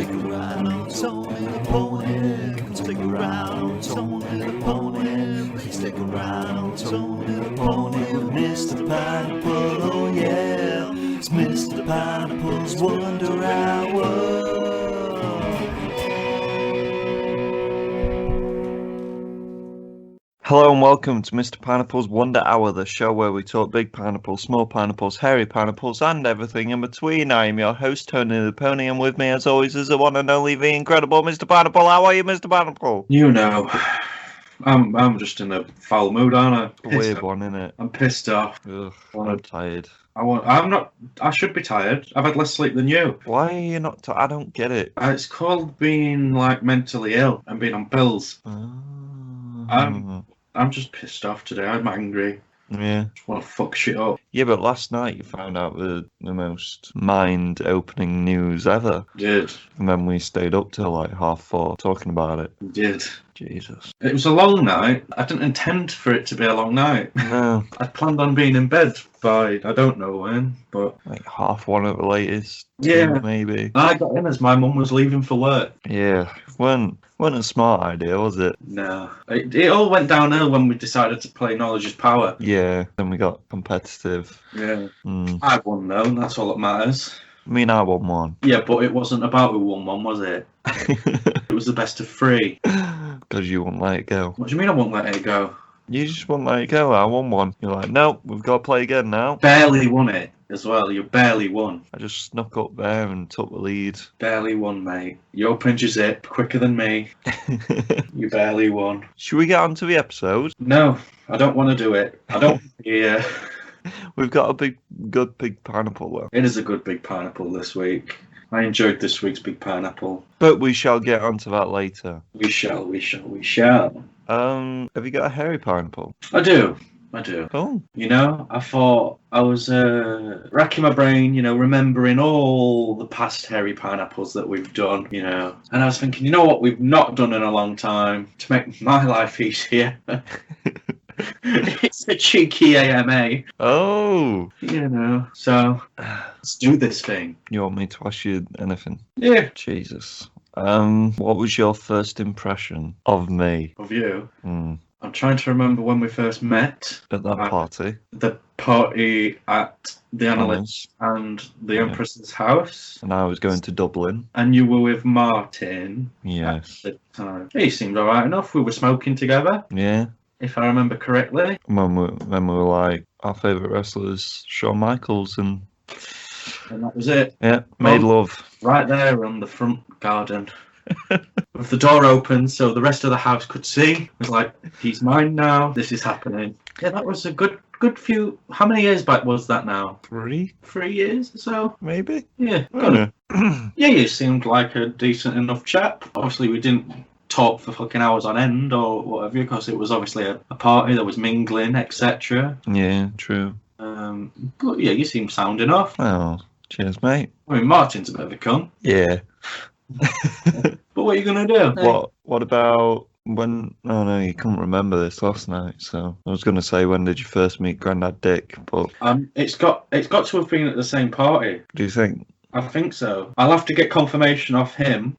stick around on Tony the Pony. Come stick around on Tony the Pony. Please stick around on Tony the Pony with Mr. Pineapple. Oh yeah, it's Mr. Pineapple's Wonder Hour. Hello and welcome to Mr. Pineapple's Wonder Hour, the show where we talk big pineapples, small pineapples, hairy pineapples, and everything in between. I am your host, Tony the Pony, and with me, as always, is the one and only, the incredible Mr. Pineapple. How are you, Mr. Pineapple? You know, I'm just in a foul mood, aren't I? A weird one, innit? I'm pissed off. Ugh, I'm tired. I should be tired. I've had less sleep than you. Why are you not tired? I don't get it. It's called being, like, mentally ill and being on pills. I'm just pissed off today. I'm angry. Yeah. Just want to fuck shit up. Yeah, but last night you found out the most mind-opening news ever. Did. And then we stayed up till like 4:30 talking about it. Did. Jesus. It was a long night. I didn't intend for it to be a long night. No. I planned on being in bed by, I don't know when, but... Like 1:30 at the latest. Yeah. 2 maybe. I got in as my mum was leaving for work. Yeah. Wasn't a smart idea, was it? No. It all went downhill when we decided to play Knowledge is Power. Yeah. Then we got competitive. Yeah. I won though, and that's all that matters. I mean, I won one. Yeah, but it wasn't about who won one, was it? It was the best of 3. Because you won't let it go. What do you mean I won't let it go? You just won't let it go. I won one. You're like, no, we've got to play again now. Barely won it as well. You barely won. I just snuck up there and took the lead. Barely won, mate. You opened your zip quicker than me. You barely won. Should we get on to the episode? No, I don't want to do it. I don't. Yeah. We've got a good big pineapple though. It is a good big pineapple this week. I enjoyed this week's big pineapple. But we shall get onto that later. We shall. Have you got a hairy pineapple? I do. Oh. You know, I thought I was racking my brain, you know, remembering all the past hairy pineapples that we've done, you know. And I was thinking, you know what we've not done in a long time to make my life easier? It's a cheeky AMA. Oh. You know, so let's do this thing. You want me to ask you anything? Yeah. Jesus. What was your first impression of me? Of you? I'm trying to remember when we first met. At that party? The party at the Analyst and the Empress's house. And I was going to Dublin. And you were with Martin. Yes. At the time. He seemed alright enough. We were smoking together. Yeah. If I remember correctly. When we were like, our favourite wrestlers, Shawn Michaels, and that was it. Yeah, made love. Right there on the front garden. With the door open so the rest of the house could see. It was like, he's mine now. This is happening. Yeah, that was a good few... How many years back was that now? 3? 3 years or so? Maybe. Yeah, good. Yeah, you seemed like a decent enough chap. Obviously, we didn't talk for fucking hours on end or whatever because it was obviously a party, there was mingling, etc. Yeah, true. But yeah, you seem sound enough. Oh, cheers, mate. I mean, Martin's a bit of a cunt. Yeah. But what are you going to do? What about when... Oh, no, you couldn't remember this last night, so... I was going to say, when did you first meet Grandad Dick, but... It's got to have been at the same party. Do you think? I think so. I'll have to get confirmation off him,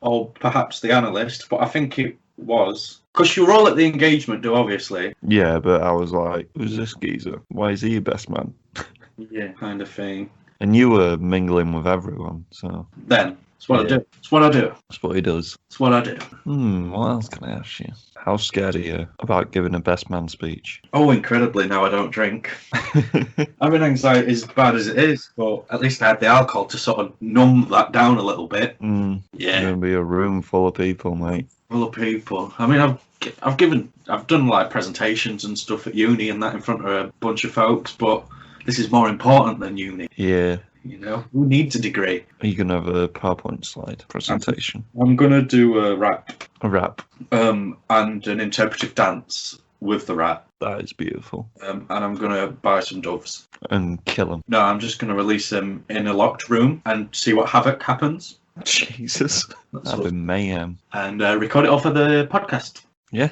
or perhaps the Analyst, but I think it was. Because you were all at the engagement do, obviously. Yeah, but I was like, who's this geezer? Why is he your best man? Yeah, kind of thing. And you were mingling with everyone, so... Then, that's what I do. That's what I do. That's what he does. That's what I do. What else can I ask you? How scared are you about giving a best man speech? Oh, incredibly, now I don't drink. Having anxiety is as bad as it is, but at least I had the alcohol to sort of numb that down a little bit. Yeah. It's going to be a room full of people, mate. Full of people. I mean, I've done like presentations and stuff at uni and that in front of a bunch of folks, but this is more important than uni. Yeah. You know, who needs a degree? Are you going to have a PowerPoint slide presentation? I'm going to do a rap. A rap? And an interpretive dance with the rap. That is beautiful. And I'm going to buy some doves. And kill them. No, I'm just going to release them in a locked room and see what havoc happens. Jesus. That'd be mayhem. And record it off of the podcast. Yeah.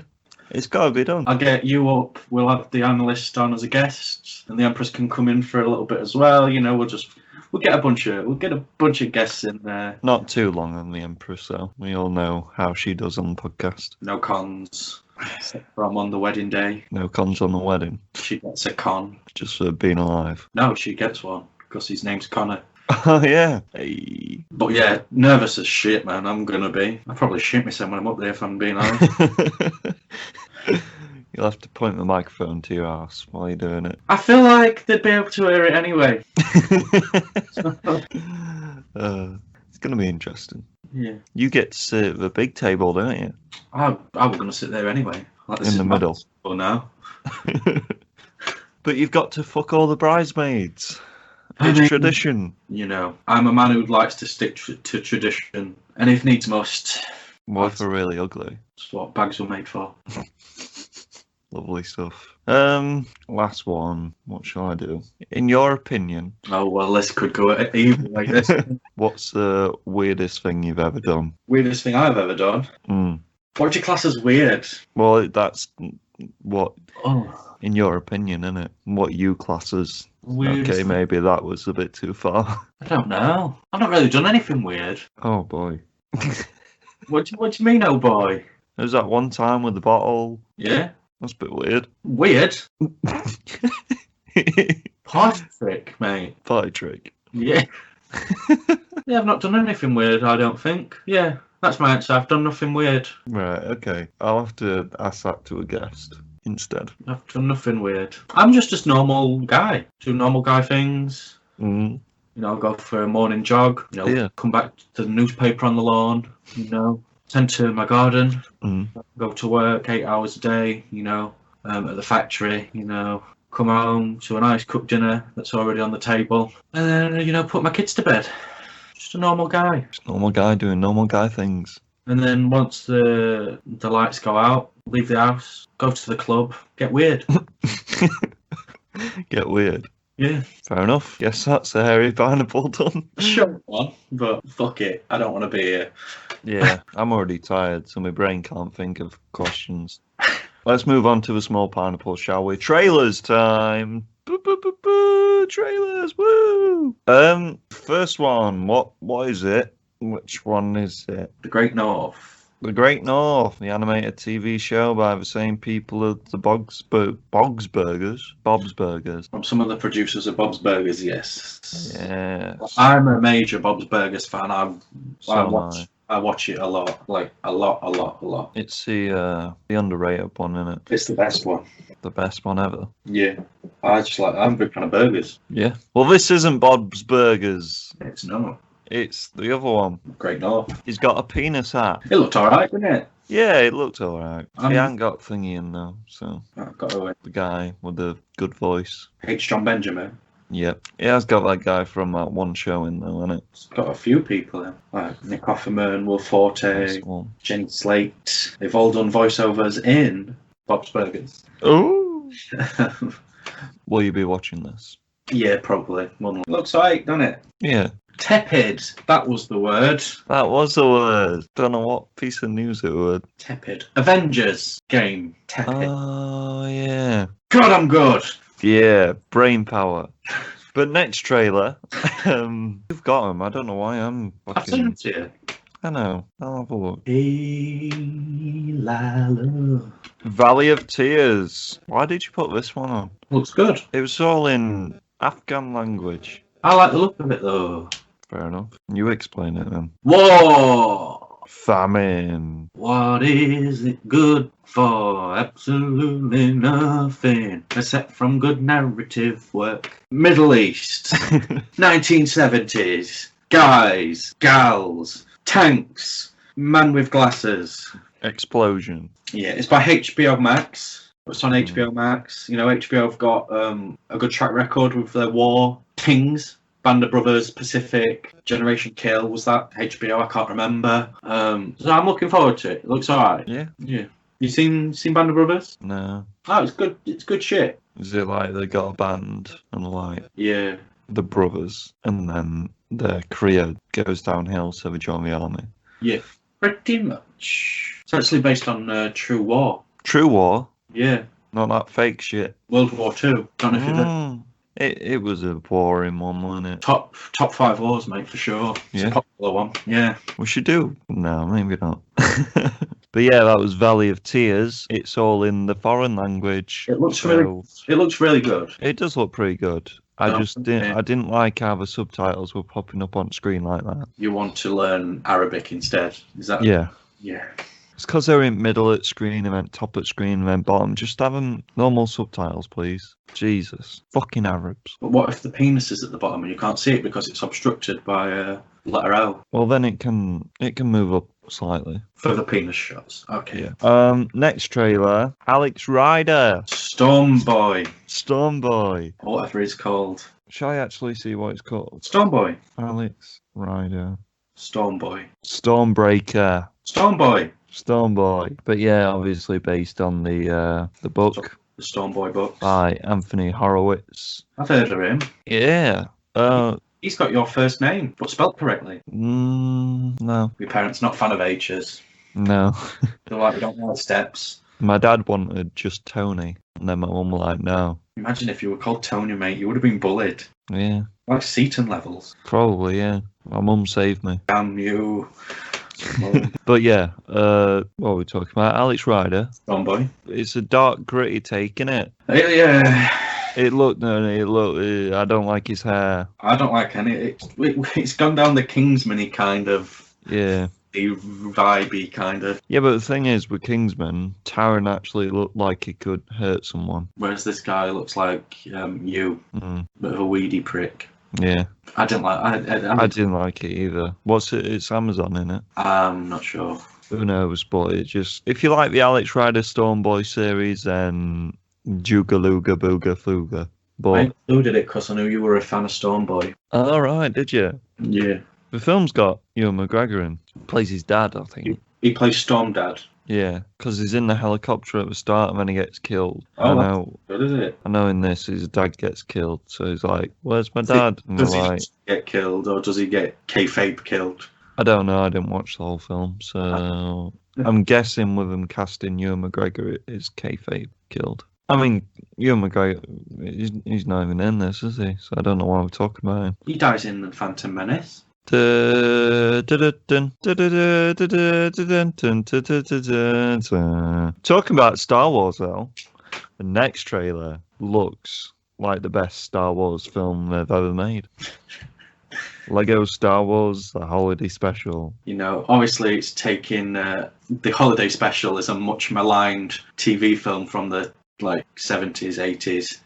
It's got to be done. I'll get you up. We'll have the Analyst on as a guest. And the Empress can come in for a little bit as well. You know, we'll We'll get a bunch of guests in there. Not too long on the Empress, though. We all know how she does on the podcast. No cons. Except from on the wedding day. No cons on the wedding. She gets a con. Just for being alive. No, she gets one because his name's Connor. Oh, yeah. Hey. But yeah, nervous as shit, man. I'm gonna be. I'll probably shit myself when I'm up there if I'm being honest. You'll have to point the microphone to your ass while you're doing it. I feel like they'd be able to hear it anyway. It's going to be interesting. Yeah. You get to sit at the big table, don't you? I was gonna sit there anyway. Like, this In is the my middle. table now. But you've got to fuck all the bridesmaids. I It's mean, tradition. You know, I'm a man who likes to stick to tradition, and if needs must, What if they're really ugly? that's what bags were made for. Lovely stuff. Last one. What shall I do? In your opinion, Oh well, this could go either way. This what's the weirdest thing you've ever done? weirdest thing I've ever done. What would you class as weird? Well, that's what, Oh, in your opinion, innit? What you class as. weirdest Okay, thing- maybe that was a bit too far. I don't know. I've not really done anything weird. Oh boy. What do you mean, oh boy? There was that one time with the bottle. Yeah, That's a bit weird. weird. Party trick, mate. Party trick. Yeah. Yeah, I've not done anything weird. I don't think. Yeah, that's my answer. I've done nothing weird. Right, okay. I'll have to ask that to a guest instead. I've done nothing weird. I'm just a normal guy. Do normal guy things. Mm. You know, go for a morning jog. You know, Yeah. come back to the newspaper on the lawn. You know, tend to my garden. Mm. Go to work 8 hours a day. You know, at the factory. You know, come home to a nice cooked dinner that's already on the table, and then you know, put my kids to bed. Just a normal guy. Just normal guy doing normal guy things. And then once the lights go out, leave the house, go to the club, get weird. Get weird. Yeah. Fair enough. Guess that's the hairy pineapple done. Short one, but fuck it. I don't want to be here. Yeah, I'm already tired, so my brain can't think of questions. Let's move on to the small pineapple, shall we? Trailers time. Boo, boo, boo, boo. Trailers, woo! First one. What is it? Which one is it? The Great North. The Great North, the animated TV show by the same people as the Bob's Burgers. From some of the producers of Bob's Burgers, yes. Yes. I'm a major Bob's Burgers fan. So am I watch it a lot. Like, a lot. It's the underrated one, isn't it? It's the best one. The best one ever. Yeah. I'm a big fan of burgers. Yeah. Well, this isn't Bob's Burgers. It's not. It's the other one. Great North. He's got a penis hat. It looked alright, didn't it? Yeah, it looked alright. Um, He ain't got thingy in though, so I've got to the guy with the good voice. H. John Benjamin. Yep. He has got that guy from that one show in though, hasn't it? It's got a few people in, like Nick Offerman, Will Forte, This one. Jenny Slate. They've all done voiceovers in Bob's Burgers. Oh. Will you be watching this? Yeah, probably. Looks alright, doesn't it? Yeah. Tepid. That was the word. That was the word. Don't know what piece of news it was. Tepid. Avengers game. Tepid. Oh, yeah. God, I'm good. Yeah, brain power. But next trailer, you've got him. I don't know why I'm I've sent fucking... it to you. I know. I'll have a look. Hey, Lila. Valley of Tears. Why did you put this one on? Looks good. It was all in Afghan language. I like the look of it though. Fair enough. You explain it then. War. Famine. What is it good for? Absolutely nothing, except from good narrative work. Middle East, 1970s. Guys, gals, tanks, man with glasses. Explosion. Yeah, it's by HBO Max. It's on HBO Max. You know, HBO have got a good track record with their war. Kings, Band of Brothers, Pacific, Generation Kill. Was that HBO? I can't remember. So I'm looking forward to it. It looks alright. Yeah. Yeah. You seen Band of Brothers? No. Oh, it's good. It's good shit. Is it like they got a band and like Yeah. the brothers and then their career goes downhill so they join the army? Yeah. Pretty much. It's actually based on True War. True War? Yeah. Not that fake shit. World War Two. Don't know if you know. It was a boring one, wasn't it? Top 5 wars, mate, for sure. It's Yeah. a popular one. Yeah. We should do. No, maybe not. But yeah, that was Valley of Tears. It's all in the foreign language. It looks so really good. It does look pretty good. I Oh, just okay. I didn't like how the subtitles were popping up on screen like that. You want to learn Arabic instead? Is that? Yeah. Yeah. It's because they're in middle at screen and then top at screen and then bottom. Just have them normal subtitles, please. Jesus. Fucking Arabs. But what if the penis is at the bottom and you can't see it because it's obstructed by letter O Well, then it can move up slightly. for the penis shots? Okay. Yeah. Next trailer, Alex Rider, Storm Boy, Storm Boy. or whatever he's called. Shall I actually see what it's called? Storm Boy. Alex Rider, Storm Boy. Stormbreaker, Storm Boy. Storm Boy. But yeah, obviously based on the book The Storm Boy books. by Anthony Horowitz. I've heard of him. Yeah. He's got your first name, but spelt correctly. No, Your parents not fan of H's. no. They're like, we don't know the steps. My dad wanted just Tony, and then my mum was like, no. Imagine if you were called Tony, mate. You would have been bullied. Yeah, Like Seaton levels. probably, yeah. My mum saved me. Damn you. But yeah, what are we talking about? Alex Rider. Storm Boy. It's a dark, gritty take, innit? Yeah. I don't like his hair. I don't like any. It's gone down the Kingsman-y kind of, Yeah. vibey kind of. Yeah, but the thing is, with Kingsman, Taron actually looked like he could hurt someone. Whereas this guy looks like you, Mm, bit of a weedy prick. yeah. I didn't like. I didn't like it either. What's it? It's Amazon, innit? I'm not sure. Who knows? But it just... If you like the Alex Rider Storm Boy series, then Juga Luga Booga Fluga. I But... included it because I knew you were a fan of Storm Boy. All right, did you? Yeah. The film's got Ewan McGregor in. Plays his dad, I think. He plays Storm Dad. Yeah, because he's in the helicopter at the start and then he gets killed. Oh, I know. Good, is it? I know in this his dad gets killed, so he's like, "Where's my dad?" And Does they're he like, get killed or does he get kayfabe killed? "I don't know. I didn't watch the whole film, so I'm guessing with him casting Ewan McGregor, it is kayfabe killed." I mean, Ewan McGregor, he's not even in this, is he? So I don't know why we're talking about him. He dies in the Phantom Menace. Talking about Star Wars, though, the next trailer looks like the best Star Wars film they've ever made. Lego Star Wars, the holiday special. You know, obviously it's taking the holiday special is a much maligned TV film from the 70s, 80s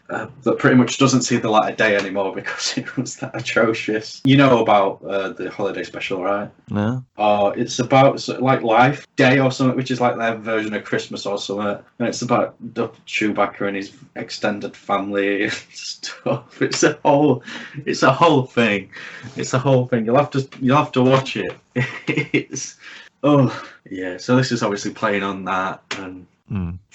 that pretty much doesn't see the light of day anymore because it was that atrocious. You know about the holiday special, right? No? It's about Life Day or something, which is like their version of Christmas or something, and it's about Chewbacca and his extended family and stuff. It's a whole thing. It's a whole thing. You'll have to watch it. It's yeah. So this is obviously playing on that, and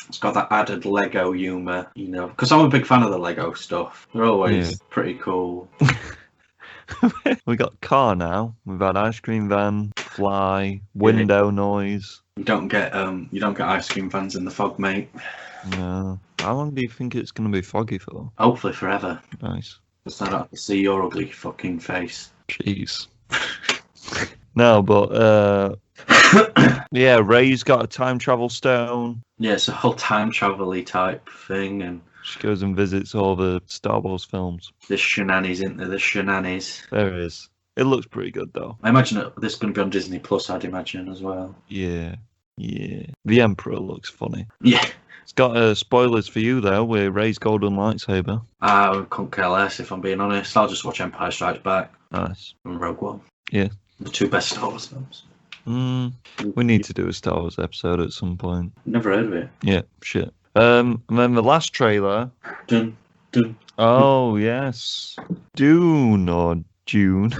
it's got that added Lego humour, you know, because I'm a big fan of the Lego stuff. They're always pretty cool. We got car now. We've had ice cream van, fly, window noise. You don't get ice cream vans in the fog, mate. No. How long do you think it's going to be foggy for? Hopefully forever. Nice. Because I don't have to see your ugly fucking face. Jeez. No, but yeah, Ray's got a time travel stone. Yeah, it's a whole time travel-y type thing, and She goes and visits all the Star Wars films. there's shenanigans, isn't there? There's shenanigans. There is. It looks pretty good though. I imagine this is going to be on Disney Plus, I'd imagine, as well. Yeah. Yeah. The Emperor looks funny. Yeah. It's got spoilers for you though, with Ray's golden lightsaber. I couldn't care less, if I'm being honest. I'll just watch Empire Strikes Back Nice. and Rogue One. Yeah. The two best Star Wars films. We need to do a Star Wars episode at some point. Never heard of it. Yeah, shit. And then the last trailer. Dun, dun. Oh, yes. Dune or June.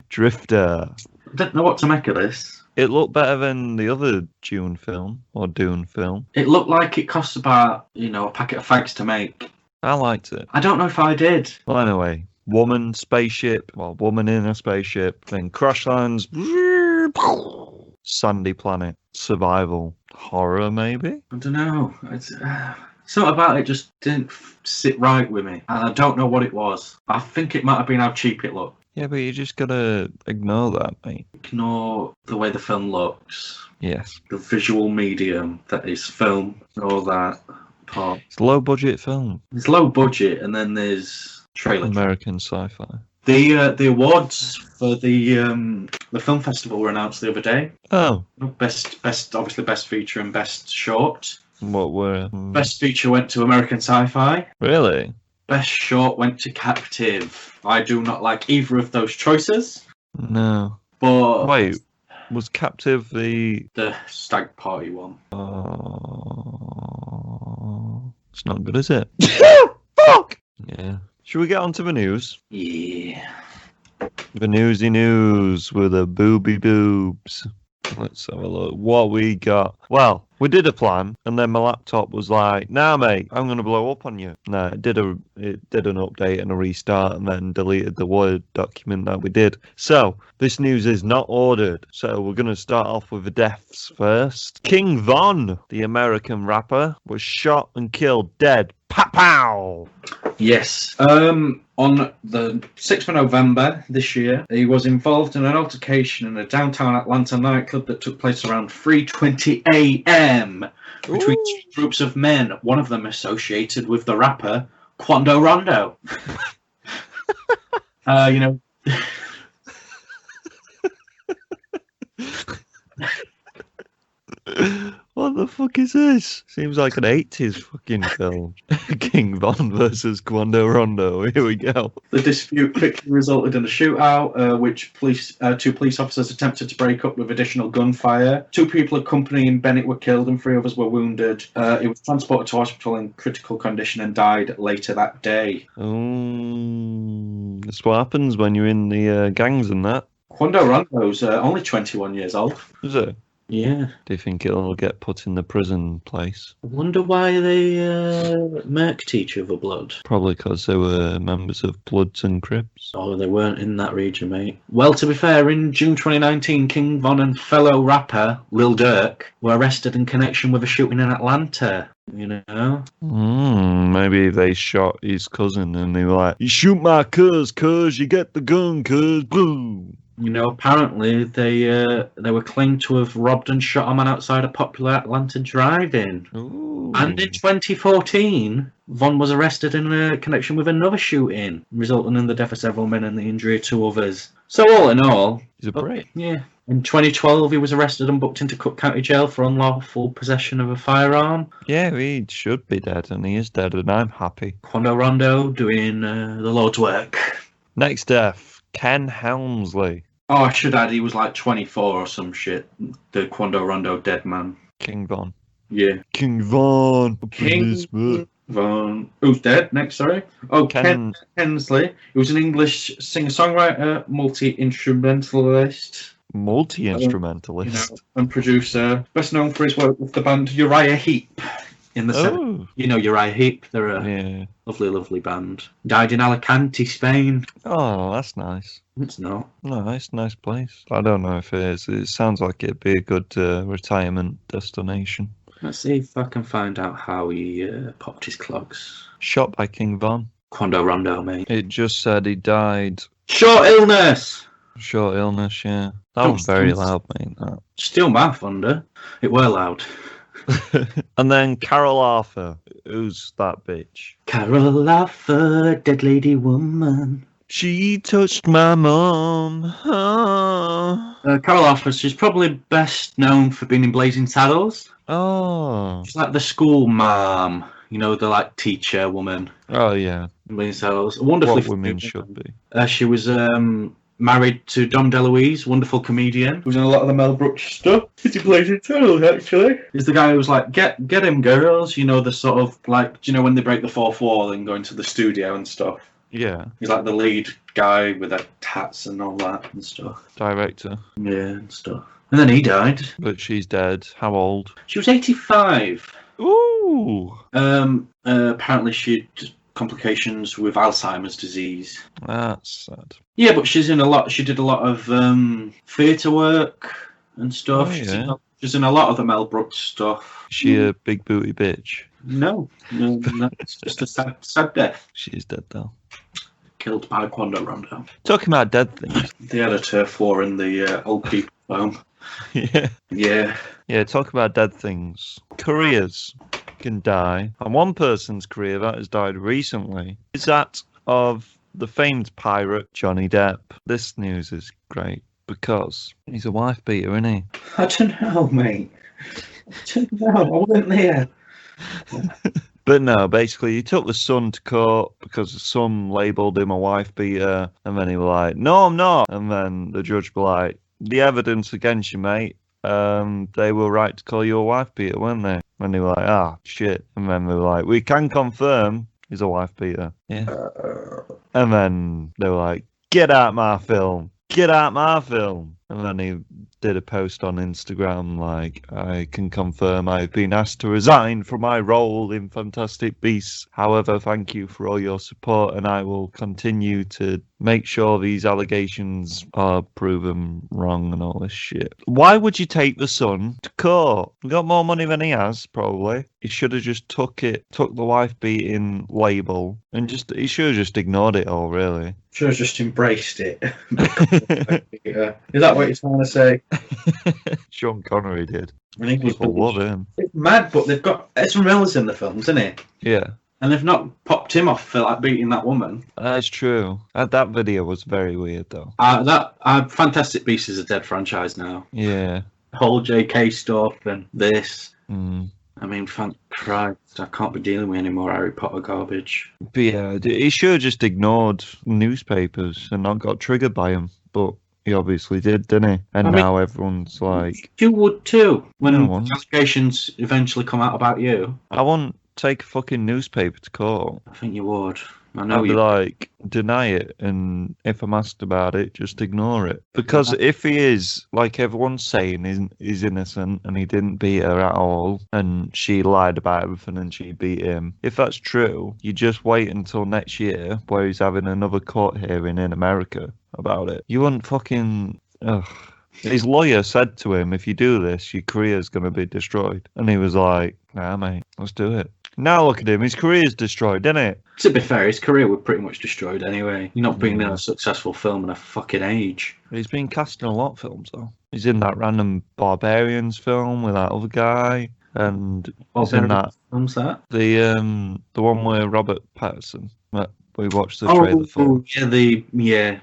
Drifter. I don't know what to make of this. It looked better than the other Dune film or Dune film. It looked like it costs about, a packet of fags to make. I liked it. I don't know if I did. Well, anyway, woman in a spaceship, then crash lands. Sandy planet. Survival. Horror, maybe? I don't know. It's Something about it just didn't sit right with me, and I don't know what it was. I think it might have been how cheap it looked. Yeah, but you just gotta ignore that, mate. Ignore the way the film looks, Yes. the visual medium that is film, and all that part. It's a low budget film. There's low budget, and then there's trailer. American sci-fi. The awards for the film festival were announced the other day. Oh. Best obviously best feature and best short. What were... Best feature went to American Sci-Fi. Really? Best short went to Captive. I do not like either of those choices. No. But Wait, was Captive the... the Stag Party one. It's not good, is it? Fuck! Yeah. Should we get on to the news? Yeah. The newsy news with the booby boobs. Let's have a look. What we got? Well, we did a plan, and then my laptop was like, "Nah, mate, I'm gonna blow up on you." No, it did an update and a restart, and then deleted the Word document that we did. So this news is not ordered. So we're gonna start off with the deaths first. King Von, the American rapper, was shot and killed dead. Pow pow. Yes. On the 6th of November this year, he was involved in an altercation in a downtown Atlanta nightclub that took place around 3:20 a.m. between two groups of men, one of them associated with the rapper Quando Rondo. You know. What the fuck is this? Seems like an 80s fucking film. King Von versus Quando Rondo. Here we go. The dispute quickly resulted in a shootout, which two police officers attempted to break up with additional gunfire. 2 people accompanying Bennett were killed and 3 others were wounded. He was transported to hospital in critical condition and died later that day. Oh, that's what happens when you're in the gangs and that. Quando Rondo's only 21 years old. Is it? Yeah. Do you think it'll get put in the prison place? I wonder why they murked each other, blood. Probably because they were members of Bloods and Crips. Oh, they weren't in that region, mate. Well, to be fair, in June 2019, King Von and fellow rapper Lil Durk were arrested in connection with a shooting in Atlanta. You know? Maybe they shot his cousin and they were like, "You shoot my cuz, you get the gun, cuz, boom." You know, apparently they were claimed to have robbed and shot a man outside a popular Atlanta drive-in. Ooh. And in 2014, Von was arrested in a connection with another shooting, resulting in the death of several men and the injury of 2 others. So all in all... He's a break. Yeah. In 2012, he was arrested and booked into Cook County Jail for unlawful possession of a firearm. Yeah, he should be dead, and he is dead, and I'm happy. Quando Rondo doing the Lord's work. Next death, Ken Helmsley. Oh, I should add, he was like 24 or some shit. The Quando Rondo dead man. King Von. Yeah. King Von. King Von. Who's dead? Next, sorry. Oh, Ken Hensley. He was an English singer-songwriter, multi-instrumentalist. Multi-instrumentalist. And producer. Best known for his work with the band Uriah Heep. In the 70s. You know Uriah Heep? They're a lovely, lovely band. Died in Alicante, Spain. Oh, that's nice. It's not. Nice place. I don't know if it is. It sounds like it'd be a good retirement destination. Let's see if I can find out how he popped his clogs. Shot by King Von. Quando Rondo, mate. It just said he died. Short illness! Short illness, yeah. That was very loud, mate. That. Still my thunder. It were loud. And then Carol Arthur. Who's that bitch? Carol Arthur, dead lady woman. She touched my mum. Oh. Carol Arthur, she's probably best known for being in Blazing Saddles. Oh. She's like the school mom. You know, the like teacher woman. Oh, yeah. In Blazing Saddles. Wonderfully. What women should be. She was married to Dom DeLuise, wonderful comedian. He was in a lot of the Mel Brooks stuff. He plays in Saddles, actually. He's the guy who was like, get him, girls. You know, the sort of like, do you know when they break the 4th wall and go into the studio and stuff? Yeah. He's like the lead guy with the tats and all that and stuff. Director. Yeah, and stuff. And then he died. But she's dead. How old? She was 85. Ooh. Apparently she had complications with Alzheimer's disease. That's sad. Yeah, but she did a lot of theatre work. and stuff. Oh, yeah. She's in a lot of the Mel Brooks stuff. Is she a big booty bitch? No, it's just a sad death. She is dead though. Killed by Quando Rondo. Talking about dead things. They had a turf war in the old people home. Yeah. Yeah. Yeah, talk about dead things. Careers can die. And one person's career that has died recently is that of the famed pirate Johnny Depp. This news is great because he's a wife beater, isn't he? I don't know, mate. I don't know. I wasn't there. But no, basically, he took the son to court because the son labelled him a wife beater, and then he was like, "No, I'm not." And then the judge was like, "The evidence against you, mate. They were right to call you a wife beater, weren't they?" And they were like, "Ah, shit." And then they were like, "We can confirm he's a wife beater." Yeah. And then they were like, "Get out my film. Get out my film." And then he did a post on Instagram like, "I can confirm I've been asked to resign from my role in Fantastic Beasts. However, thank you for all your support and I will continue to make sure these allegations are proven wrong," and all this shit. Why would you take the son to court? You got more money than he has, probably. He should have just took the wife beating label and he should have just ignored it all, really. Should have just embraced it. Is that what you're trying to say? Sean Connery did. I think People love him. It's mad, but they've got Ezra Miller's in the films, isn't it? Yeah. And they've not popped him off for like beating that woman. That's true. That video was very weird, though. Fantastic Beasts is a dead franchise now. Yeah. The whole JK stuff and this. Mm. I mean, thank Christ, I can't be dealing with any more Harry Potter garbage. But yeah, he should have just ignored newspapers and not got triggered by them. But he obviously did, didn't he? And now everyone's like... You would too, when I won't. allegations eventually come out about you. I won't take a fucking newspaper to court. I think you would. I know I'd be you. like, deny it, and if I'm asked about it, just ignore it. Because if he is, like everyone's saying, is innocent and he didn't beat her at all, and she lied about everything and she beat him, if that's true, you just wait until next year where he's having another court hearing in America about it. You wouldn't fucking... Ugh. His lawyer said to him, if you do this, your career's going to be destroyed. And he was like, nah, mate, let's do it. Now look at him, his career's destroyed, isn't it? To be fair, his career was pretty much destroyed anyway. You're not being in a successful film in a fucking age. He's been cast in a lot of films, though. He's in that random Barbarians film with that other guy. And he's in that... Film's that? The one with Robert Pattinson. We watched the trailer for. Yeah.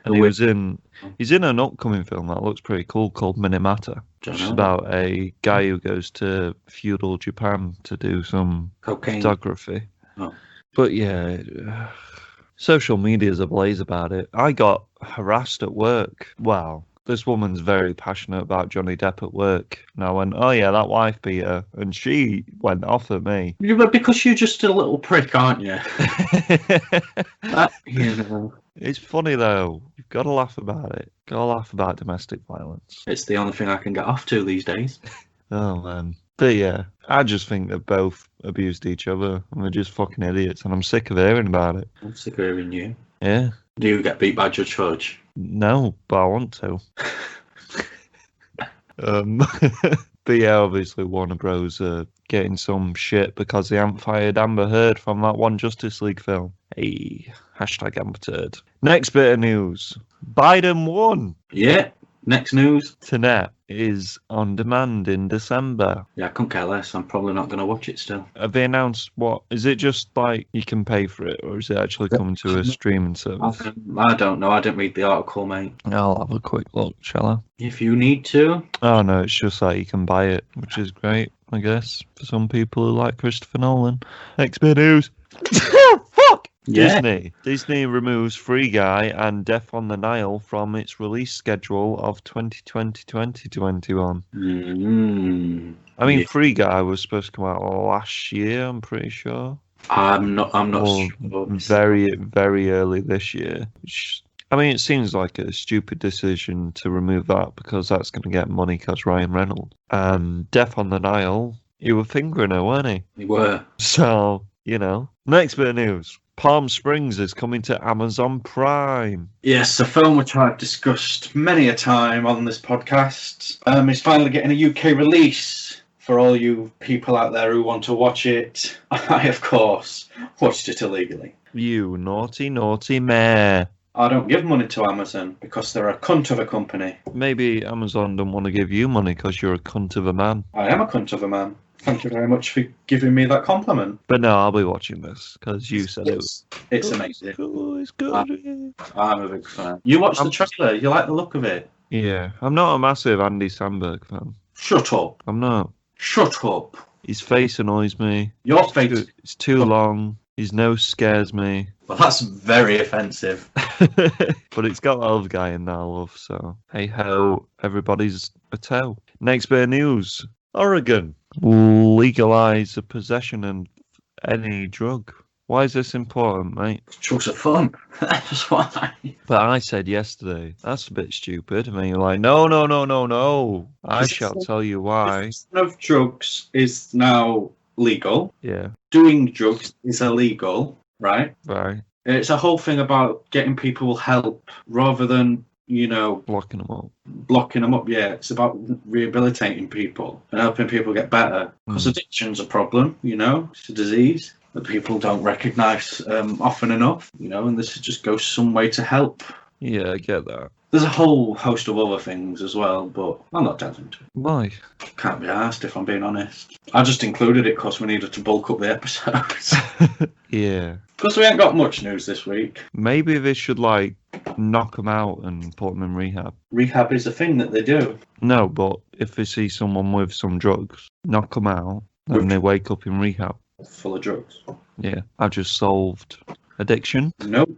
And he's in an upcoming film that looks pretty cool called Minamata, which is about a guy who goes to feudal Japan to do some cocaine photography. Oh. But yeah, social media's ablaze about it. I got harassed at work. Wow. This woman's very passionate about Johnny Depp at work. And I went, oh yeah, that wife beater. And she went off at me. Because you're just a little prick, aren't you? It's funny though. You've got to laugh about it. Got to laugh about domestic violence. It's the only thing I can get off to these days. Oh man. But yeah, I just think they've both abused each other and they're just fucking idiots. And I'm sick of hearing about it. I'm sick of hearing you. Yeah. Do you get beat by Judge Fudge? No, but I want to. But yeah, obviously Warner Bros. Are getting some shit because they haven't fired Amber Heard from that one Justice League film. Hey, hashtag Amber Heard. Next bit of news. Biden won. Yeah. Next news. Tenet is on demand in December. Yeah, I couldn't care less. I'm probably not going to watch it still. Have they announced what? Is it just like you can pay for it, or is it actually coming to a streaming service? I don't know. I didn't read the article, mate. I'll have a quick look, shall I? If you need to. Oh no, it's just like you can buy it, which is great, I guess, for some people who like Christopher Nolan. Next bit of news. Fuck! Yeah. Disney removes Free Guy and Death on the Nile from its release schedule of 2020-2021. Mm-hmm. I mean, Free Guy was supposed to come out last year, I'm pretty sure. I'm not or sure. Very, very early this year. Which, I mean, it seems like a stupid decision to remove that because that's going to get money because Ryan Reynolds. Death on the Nile, you were fingering her, weren't he? We were. So, you know, Next bit of news. Palm Springs is coming to Amazon Prime. Yes, a film which I've discussed many a time on this podcast is finally getting a UK release for all you people out there who want to watch it. I, of course, watched it illegally. You naughty, naughty mayor. I don't give money to Amazon because they're a cunt of a company. Maybe Amazon don't want to give you money because you're a cunt of a man. I am a cunt of a man. Thank you very much for giving me that compliment. But no, I'll be watching this because you said it was. It's amazing. It's good. I'm a big fan. You watched the trailer. You like the look of it. Yeah, I'm not a massive Andy Samberg fan. Shut up. I'm not. Shut up. His face annoys me. Your face. It's too long. His nose scares me. Well, that's very offensive. But it's got Elf Guy in there, love. So hey ho, everybody's a toe. Next bit of news: Oregon legalize the possession of any drug. Why is this important, mate? Drugs are fun. That's why. But I said yesterday, that's a bit stupid. I mean, you're like, no. I shall tell you why. Of drugs is now legal. Yeah. Doing drugs is illegal, right? Right. It's a whole thing about getting people help rather than, Blocking them up. blocking them up. Yeah, it's about rehabilitating people and helping people get better. Because addiction's a problem, it's a disease that people don't recognise often enough, and this just goes some way to help. Yeah, I get that. There's a whole host of other things as well, but I'm not delving into it. Why? Can't be asked if I'm being honest. I just included it because we needed to bulk up the episodes. Yeah. Because we ain't got much news this week. Maybe they should, knock them out and put them in rehab. Rehab is a thing that they do. No, but if they see someone with some drugs, knock them out, and they wake up in rehab. Full of drugs. Yeah, I've just solved addiction. Nope.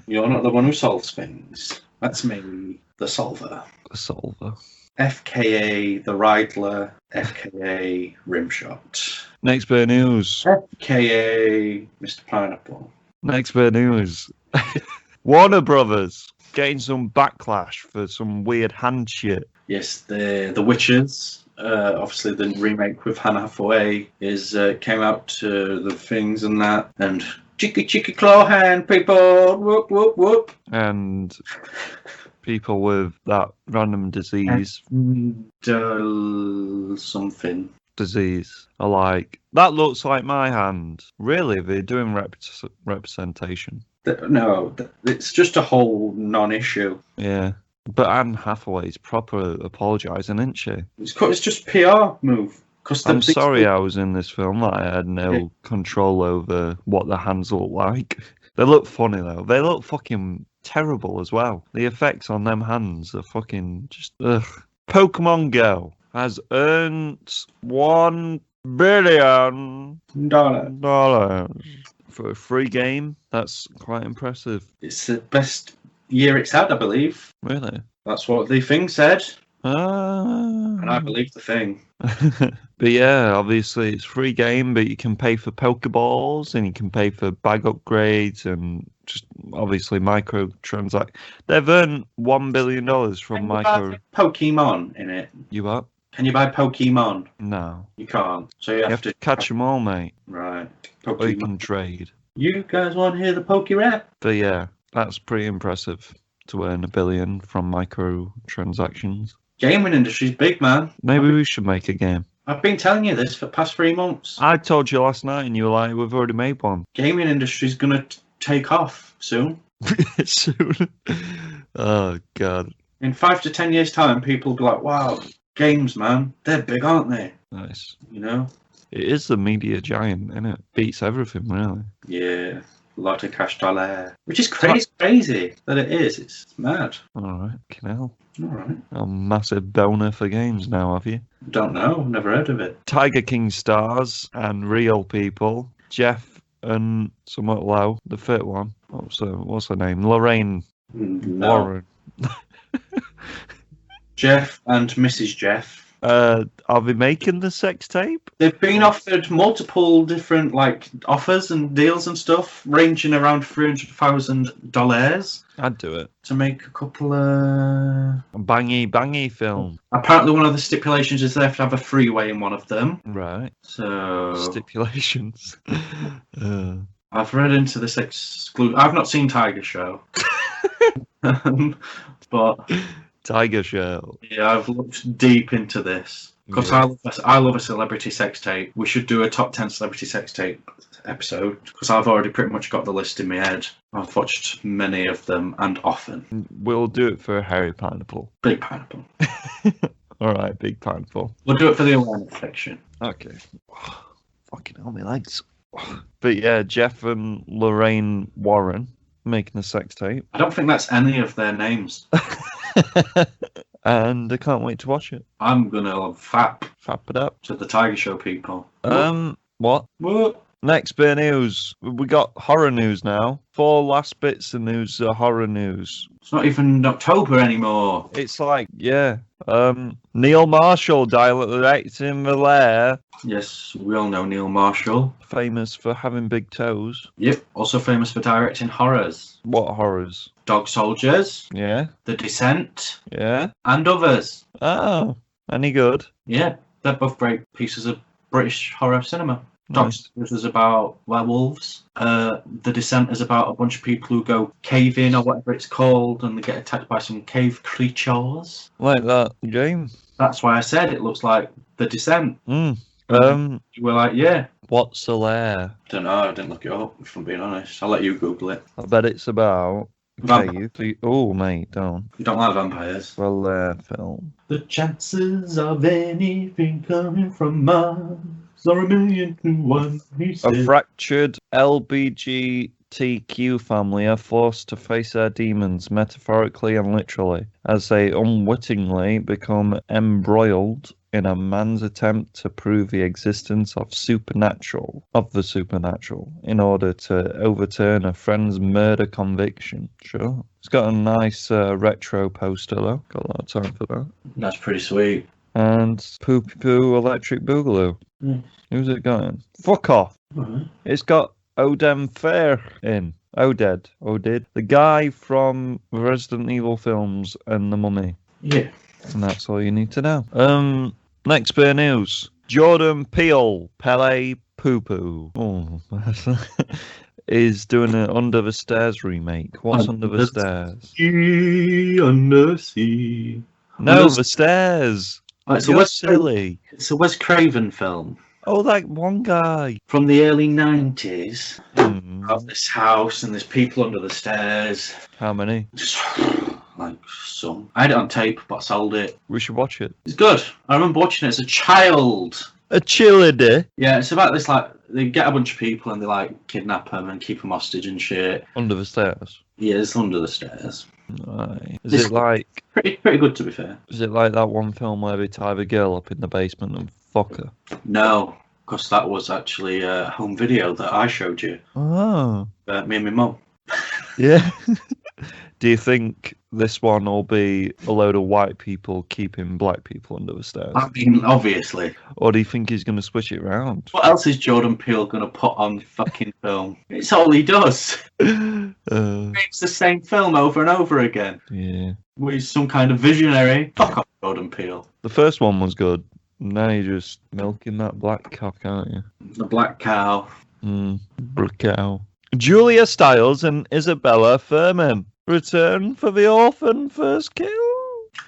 You're not the one who solves things. That's me, the solver. A solver. FKA the Riddler, FKA Rimshot. Next bit of news. FKA Mr. Pineapple. Next bit of news. Warner Brothers getting some backlash for some weird hand shit. Yes, the Witches. Obviously, the remake with Hannah Hathaway came out to the things and that, and cheeky claw hand people, whoop whoop whoop, and people with that random disease something disease are like, that looks like my hand. Really, they're doing representation. No, it's just a whole non-issue. Yeah. But Anne Hathaway's proper apologising, isn't she? It's just PR move. I'm sorry I was in this film. I had no control over what the hands look like. They look funny, though. They look fucking terrible as well. The effects on them hands are fucking just... Ugh. Pokemon Go has earned $1 billion for a free game. That's quite impressive. It's the best year it's had, I believe. Really? That's what the thing said. And I believe the thing. But yeah, obviously it's free game, but you can pay for Pokeballs and you can pay for bag upgrades and just obviously microtransact. They've earned $1 billion from micro. Pokemon in it. You what? Can you buy Pokemon? No. You can't. So you have to catch them all, mate. Right. Or you Pokemon. can trade. You guys want to hear the Poke Rap? But yeah, that's pretty impressive to earn $1 billion from microtransactions. Gaming industry's big, man. Maybe we should make a game. I've been telling you this for the past 3 months. I told you last night and you were like, we've already made one. Gaming industry's going to take off soon. Soon. Oh, God. In 5 to 10 years' time, people will be like, wow, games, man. They're big, aren't they? Nice. It is the media giant, isn't it? Beats everything, really. Yeah. A lot of cash dollar. Which is crazy that it is. It's mad. Alright, hell. Alright. A massive boner for games now, have you? Don't know. Never heard of it. Tiger King stars and real people. Jeff and somewhat low, the fit one. What's her name? Lorraine No. Warren. Jeff and Mrs. Jeff. Are they making the sex tape? They've been offered multiple different offers and deals and stuff, ranging around $300,000 I'd do it. to make a couple of. A bangy film. Apparently, one of the stipulations is they have to have a freeway in one of them. Right. So Stipulations. I've read into this exclusive. I've not seen Tiger Show, but Tiger Show. yeah, I've looked deep into this because I love a celebrity sex tape. We should do a top 10 celebrity sex tape episode because I've already pretty much got the list in my head. I've watched many of them and often. We'll do it for Harry Pineapple. Big Pineapple. All right, Big Pineapple. We'll do it for the awareness section. Okay. Fucking hell, my legs. But yeah, Jeff and Lorraine Warren making a sex tape. I don't think that's any of their names. And I can't wait to watch it. I'm gonna fap it up. to the Tiger Show people. What? What? Next bit of news. We got horror news now. 4 last bits of news are horror news. It's not even October anymore. It's like, yeah. Neil Marshall directing The Lair. Yes, we all know Neil Marshall. Famous for having big toes. Yep, also famous for directing horrors. What horrors? Dog Soldiers, Yeah, The Descent, yeah. and others. Oh, any good? Yeah, they're both great pieces of British horror cinema. Dog Nice. Soldiers is about werewolves. The Descent is about a bunch of people who go caving or whatever it's called, and they get attacked by some cave creatures. Like that game. That's why I said it looks like The Descent. You were like, yeah. What's a lair? Don't know, I didn't look it up, if I'm being honest. I'll let you Google it. I bet it's about Vampire. cave. Oh, mate, don't. You don't like vampires? The Lair film. The chances of anything coming from Mars are 1,000,000 to 1, he A said. fractured LBGTQ family are forced to face their demons, metaphorically and literally, as they unwittingly become embroiled in a man's attempt to prove the existence of the supernatural in order to overturn a friend's murder conviction. Sure. It's got a nice retro poster though. Got a lot of time for that. That's pretty sweet. And Poo Poo Electric Boogaloo. Mm. Who's it going? Fuck off. Alright. It's got Odem Fair in. Oded. The guy from the Resident Evil films and The Mummy. Yeah. And that's all you need to know. Next bit of news. Jordan Peele, Pele Poo Poo. Oh, is doing an Under the Stairs remake. What's Under the Stairs? Under sea. No, The Stairs. It's You're silly. It's a Wes Craven film Oh, that one guy. from the early 90s. Hmm. Of this house and there's people under the stairs. How many? Just like some. I had it on tape, but I sold it. We should watch it. It's good. I remember watching it as a child. A chilledy. Yeah, it's about this they get a bunch of people and they kidnap them and keep them hostage and shit. Under the Stairs. Yeah, it's under the stairs. Right. This- Is it like Pretty good to be fair. that one film where they tie the girl up in the basement and fuck her? No, because that was actually a home video that I showed you. Oh. Me and my mum. Yeah. Do you think this one will be a load of white people keeping black people under the stairs? I mean, obviously. Or do you think he's going to switch it around? What else is Jordan Peele going to put on the fucking film? It's all he does. It's the same film over and over again. Yeah. He's some kind of visionary. Fuck off, Jordan Peele. The first one was good. Now you're just milking that black cock, aren't you? The Black Cow. Black cow. Julia Stiles and Isabella Furman return for the orphan first kill.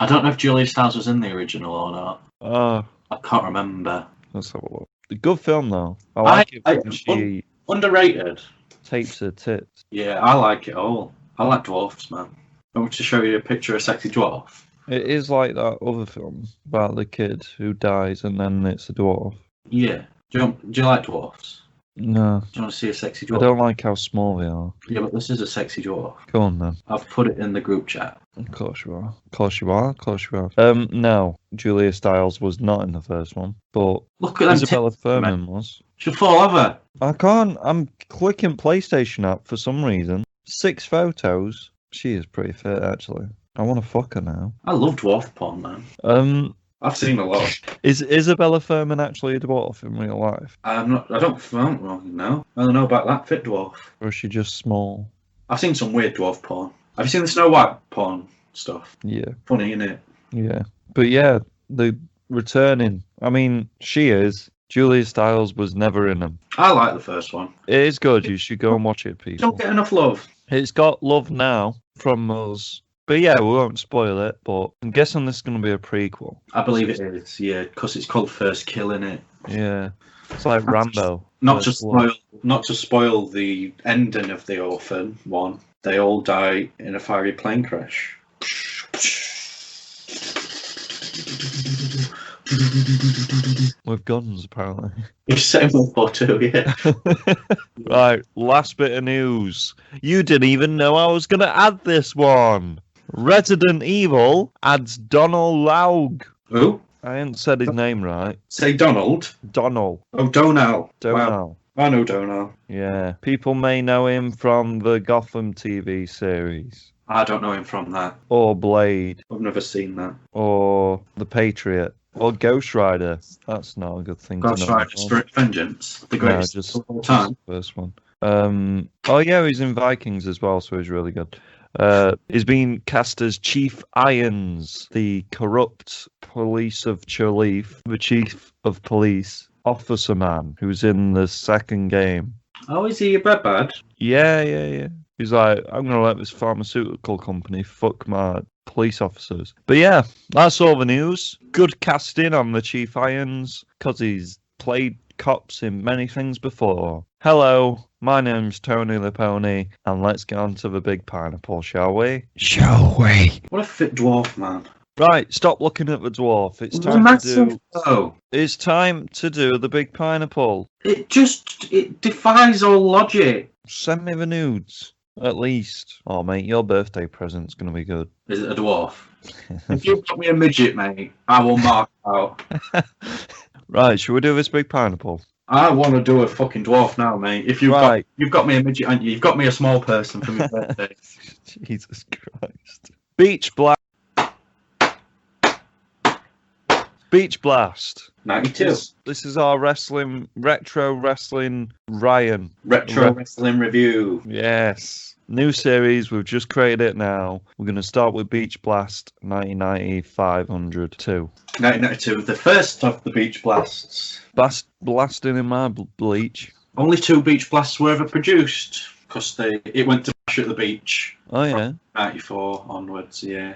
I don't know if Julia Stiles was in the original or not. Oh, I can't remember. let's have a look. A good film though. I like it when she Underrated. tapes her tits. Yeah, I like it all. I like dwarfs, man. I want to show you a picture of a sexy dwarf. It is like that other film about the kid who dies and then it's a dwarf. Yeah. Do you like dwarfs? No, Do you want to see a sexy I dwarf? don't like how small they are. Yeah, but this is a sexy dwarf. Go on then. I've put it in the group chat. Of course you are. Of course you are. Of course you are. No, Julia Stiles was not in the first one, but Look at them Isabella tits, Furman man. was. She'll fall over. I can't. I'm clicking PlayStation app for some reason. 6 photos. She is pretty fit, actually. I want to fuck her now. I love dwarf porn, man. I've seen a lot. Is Isabella Thurman actually a dwarf in real life? I don't know. I don't know about that fit dwarf. Or is she just small? I've seen some weird dwarf porn. Have you seen the Snow White porn stuff? Yeah. Funny, isn't it? Yeah. But yeah, the returning. I mean, she is. Julia Stiles was never in them. I like the first one. It is good. You should go and watch it, people. Don't get enough love. It's got love now from us. But yeah, we won't spoil it. But I'm guessing this is going to be a prequel. I believe it is, yeah, because it's called First Kill, innit? Yeah. It's like Rambo. Not to First spoil the ending of the Orphan one. They all die in a fiery plane crash. With guns, apparently. You've said one for two, yeah. Right, last bit of news. You didn't even know I was going to add this one. Resident Evil adds Donald Laug. Who? I ain't said his name right. Say Donald. Donald. Oh, Donal. Donald. Wow. I know Donal. Yeah. People may know him from the Gotham TV series. I don't know him from that. Or Blade. I've never seen that. Or The Patriot. Or Ghost Rider. That's not a good thing Ghost to know. Rider Spirit Vengeance. The greatest just, of all time. just the first one. Oh yeah, he's in Vikings as well, so he's really good. He's been cast as Chief Irons, the corrupt police of Cholif, the chief of police officer man who's in the second game. Oh, is he a bad? Yeah. He's like, I'm gonna let this pharmaceutical company fuck my police officers. But yeah, that's all the news. Good casting on the Chief Irons, because he's played cops in many things before. Hello, my name's Tony the Pony, and let's get on to the big pineapple, shall we? Shall we? What a fit dwarf, man. Right, stop looking at the dwarf. It's time It's time to do the big pineapple. It defies all logic. Send me the nudes, at least. Oh, mate, your birthday present's gonna be good. Is it a dwarf? If you've got me a midget, mate, I will mark out. Right, shall we do this big pineapple? I want to do a fucking dwarf now, mate. If you've got me a midget, and you've got me a small person for my birthday. Jesus Christ. Beach Blast. Beach Blast. 92. This is our retro wrestling Ryan. Retro wrestling review. Yes. New series, we've just created it now. We're going to start with Beach Blast 1990 502. 1992, the first of the Beach Blasts. Blasting in my bleach. Only 2 Beach Blasts were ever produced, because it went to Bash at the Beach. Oh, yeah. 94 onwards, yeah.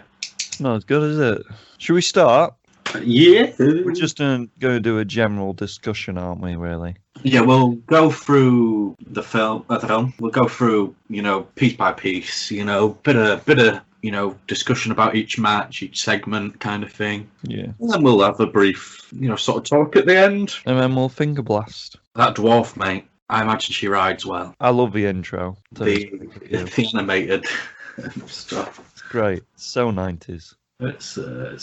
Not as good, is it? Should we start? Yeah. We're just going to do a general discussion, aren't we, really? Yeah, we'll go through the film. We'll go through, piece by piece, bit of, discussion about each match, each segment kind of thing. Yeah. And then we'll have a brief, sort of talk at the end. And then we'll finger blast. That dwarf, mate, I imagine she rides well. I love the intro. The animated stuff. It's great. So 90s. It's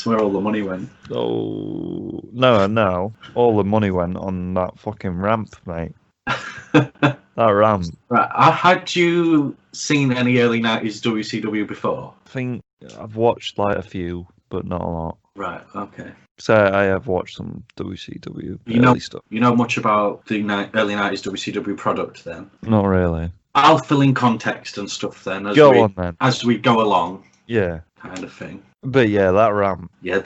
where all the money went. Oh, no. All the money went on that fucking ramp, mate. That ramp. Right. Had you seen any early 90s WCW before? I think I've watched like a few, but not a lot. Right, okay. So I have watched some WCW early stuff. You know much about the early 90s WCW product then? Not really. I'll fill in context and stuff then as we go along. Yeah. Kind of thing. But yeah, that ramp. Yeah,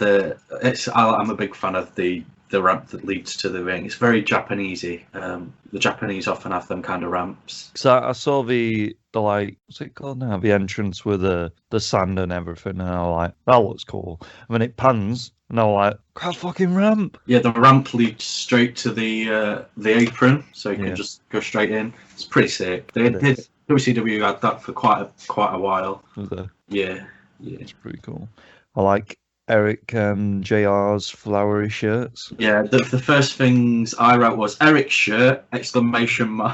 I'm a big fan of the ramp that leads to the ring. It's very Japanesey. The Japanese often have them kind of ramps. So I saw the like, what's it called now? The entrance with the sand and everything, and I was like, that looks cool. And then it pans, and I was like, crap, fucking ramp. Yeah, the ramp leads straight to the apron, so you can just go straight in. It's pretty sick. WCW had that for quite a while. Was there? Yeah. It's pretty cool. I like Eric and JR's flowery shirts. Yeah, the first things I wrote was Eric's shirt, ! JR's shirt, !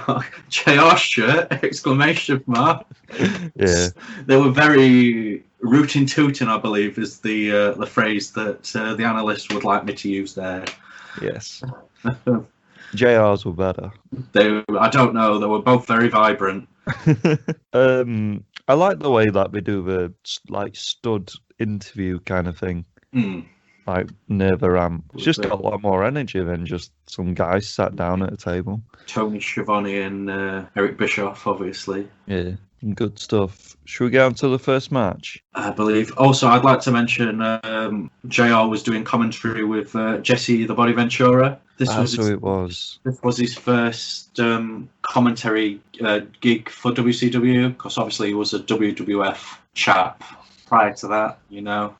Yeah. They were very rootin' tootin', I believe, is the phrase that the analyst would like me to use there. Yes. JR's were better. I don't know, they were both very vibrant. I like the way that they do the like stud interview kind of thing. like near the ramp. It's just got a lot more energy than just some guys sat down at a table. Tony Schiavone and Eric Bischoff, obviously. Yeah, good stuff. Should we get on to the first match? I believe. Also, I'd like to mention JR was doing commentary with Jesse the Body Ventura. This was his first commentary gig for WCW, because obviously he was a WWF chap prior to that, you know.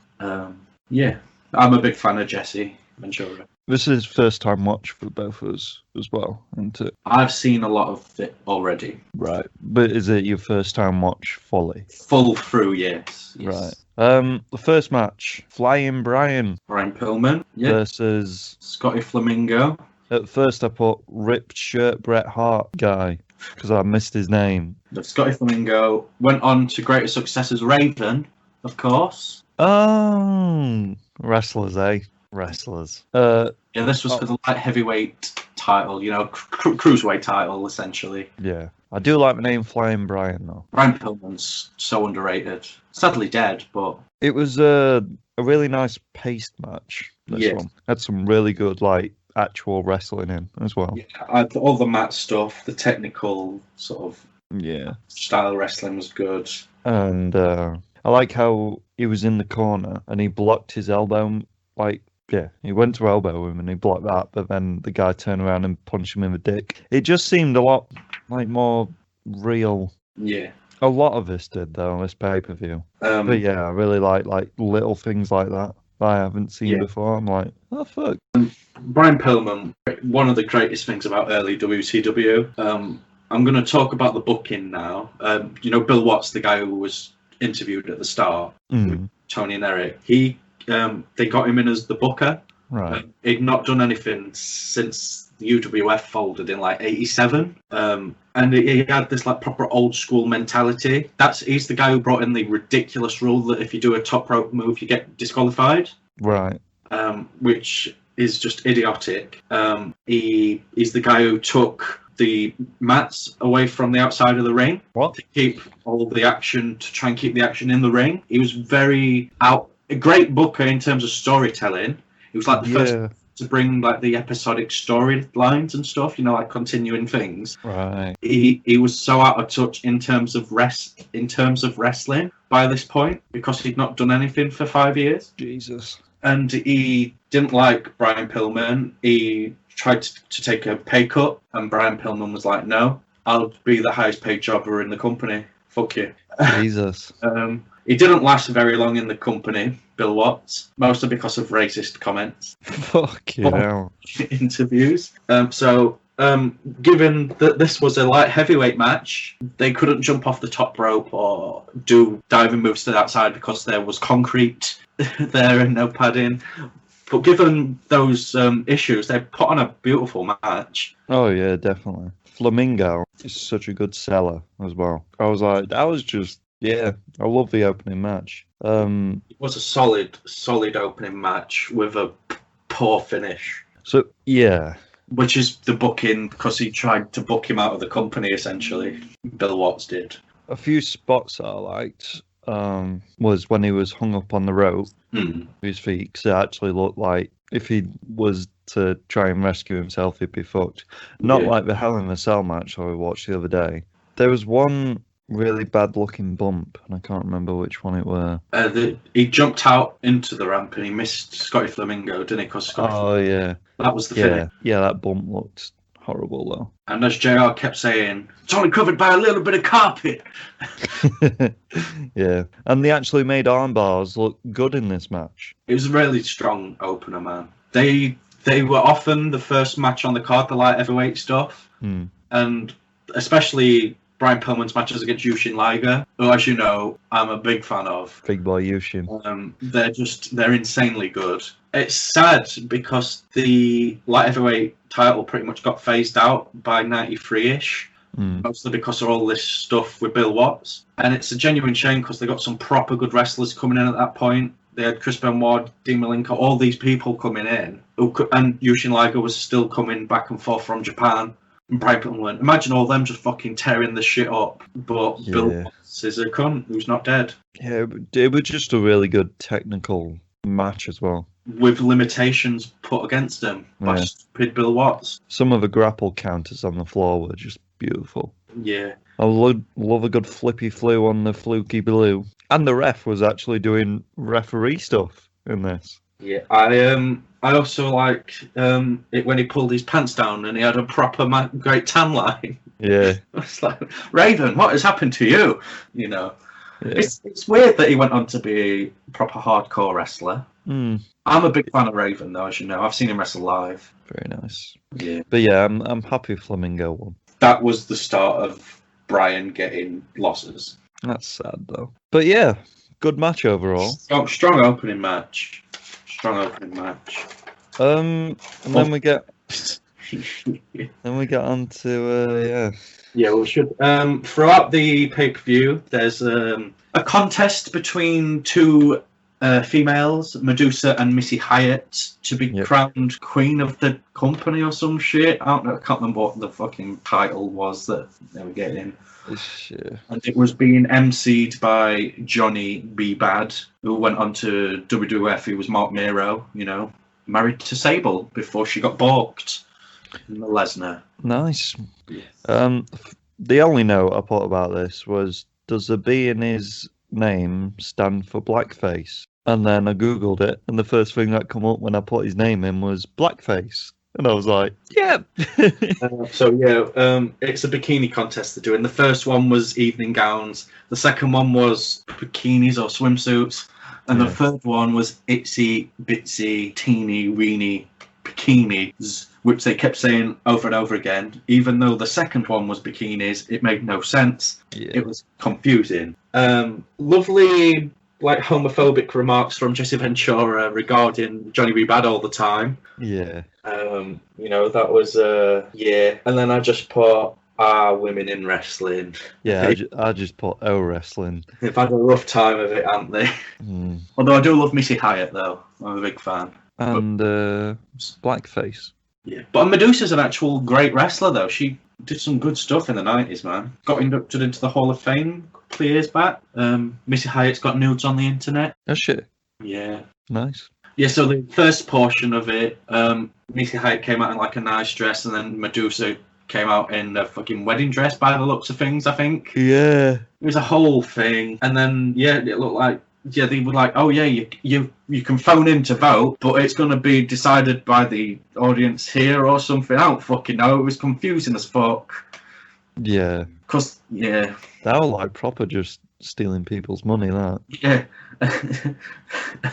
Yeah, I'm a big fan of Jesse Ventura. This is first time watch for both of us as well, isn't it? I've seen a lot of it already. Right. But is it your first time watch fully? Full through, yes. Right. The first match, Flying Brian Pillman versus Scotty Flamingo. At first I put ripped shirt Bret Hart guy because I missed his name. The Scotty Flamingo went on to greater success as Raven, of course. Oh, wrestlers, eh? Wrestlers. Yeah, this was for the light heavyweight title, you know, cruiserweight title, essentially. Yeah. I do like the name Flying Brian, though. Brian Pillman's so underrated. Sadly dead, but... It was a really nice paced match, this one. Had some really good, like, actual wrestling in as well. Yeah, all the mat stuff, the technical sort of style wrestling was good. And I like how he was in the corner and he blocked his elbow, like, he went to elbow him and he blocked that, but then the guy turned around and punched him in the dick. It just seemed a lot like more real. Yeah. A lot of this did though, this pay-per-view. But yeah, I really like little things like that I haven't seen before. I'm like, oh fuck. Brian Pillman, one of the greatest things about early WCW. I'm going to talk about the booking now. You know, Bill Watts, the guy who was interviewed at the start with Tony and Eric. They got him in as the booker. Right. He'd not done anything since the UWF folded in like '87. And he had this like proper old school mentality. He's the guy who brought in the ridiculous rule that if you do a top rope move, you get disqualified. Right. Which is just idiotic. He's the guy who took the mats away from the outside of the ring to keep all the action, to try and keep the action in the ring. He was a great booker in terms of storytelling. He was like the first to bring like the episodic storylines and stuff, you know, like continuing things. Right. He was so out of touch in terms of wrestling by this point, because he'd not done anything for 5 years. Jesus. And he didn't like Brian Pillman. He tried to take a pay cut, and Brian Pillman was like, no, I'll be the highest paid jobber in the company. Fuck you. Jesus. He didn't last very long in the company, Bill Watts, mostly because of racist comments. Fuck you know. Interviews. Given that this was a light heavyweight match, they couldn't jump off the top rope or do diving moves to the outside because there was concrete there and no padding. But given those issues, they put on a beautiful match. Oh yeah, definitely. Flamingo is such a good seller as well. I was like, that was just, I love the opening match. It was a solid opening match with a poor finish. So, yeah. Which is the booking, because he tried to book him out of the company, essentially. Bill Watts did. A few spots I liked was when he was hung up on the rope with his feet, because it actually looked like if he was to try and rescue himself, he'd be fucked. Not like the Hell in a Cell match I watched the other day. There was one really bad looking bump, and I can't remember which one it were. He jumped out into the ramp and he missed Scotty Flamingo, didn't he? Yeah. That was the finish. Yeah, that bump looked horrible though. And as JR kept saying, it's only covered by a little bit of carpet. Yeah, and they actually made arm bars look good in this match. It was a really strong opener, man. They were often the first match on the card, the light heavyweight stuff. And especially Brian Pillman's matches against Yushin Liger, who, as you know, I'm a big fan of. Big boy Yushin. They're insanely good. It's sad because the light heavyweight title pretty much got phased out by 93-ish, mostly because of all this stuff with Bill Watts. And it's a genuine shame because they got some proper good wrestlers coming in at that point. They had Chris Benoit, Dean Malenko, all these people coming in. And Yushin Liger was still coming back and forth from Japan. And Brian Pillman, imagine all them just fucking tearing the shit up. But Bill Watts is a cunt who's not dead. Yeah, it was just a really good technical match as well. with limitations put against him by Yeah. stupid Bill Watts. Some of the grapple counters on the floor were just beautiful. Yeah. I love a good flippy flu on the fluky blue. And the ref was actually doing referee stuff in this. Yeah, I also liked it when he pulled his pants down and he had a proper great tan line. Yeah. It's like, Raven, what has happened to you? You know, Yeah. it's weird that he went on to be a proper hardcore wrestler. Mm, I'm a big fan of Raven, though, as you know. I've seen him wrestle live. very nice. Yeah, But yeah, I'm happy Flamingo won. that was the start of Brian getting losses. That's sad though. But yeah, good match overall. Strong opening match. And then we get on to Yeah, we should. Throughout the pay-per-view, there's a contest between two females, Medusa and Missy Hyatt, to be crowned queen of the company or some shit. I don't know. I can't remember what the fucking title was that they were getting. And it was being emceed by Johnny B. Bad, who went on to WWF. He was Mark Miro, you know, married to Sable before she got balked in the Lesnar. nice. Yes. The only note I put about this was, does the B in his name stand for blackface? And then I googled it, and the first thing that come up when I put his name in was blackface, and I was like, yeah. It's a bikini contest they're doing. The first one was evening gowns. The second one was bikinis or swimsuits. And the third one was itsy bitsy teeny weeny bikinis, which they kept saying over and over again. Even though the second one was bikinis, it made no sense. Yeah. It was confusing. Lovely, like, homophobic remarks from Jesse Ventura regarding Johnny B. Bad all the time. Yeah. You know, that was and then I just put women in wrestling. Yeah, I just put wrestling. They've had a rough time of it, haven't they? Mm. Although I do love Missy Hyatt, though. I'm a big fan. And blackface. Yeah, but Medusa's an actual great wrestler, though. She did some good stuff in the 90s, man. Got inducted into the Hall of Fame a couple of years back. Missy Hyatt's got nudes on the internet. Oh shit. Yeah. Nice. Yeah, so the first portion of it, Missy Hyatt came out in like a nice dress, and then Medusa came out in a fucking wedding dress by the looks of things, I think. Yeah. It was a whole thing. And then, it looked like, they were like, oh, yeah, you can phone in to vote, but it's going to be decided by the audience here or something. I don't fucking know. It was confusing as fuck. Yeah. Because, That was like proper just stealing people's money, that. Yeah.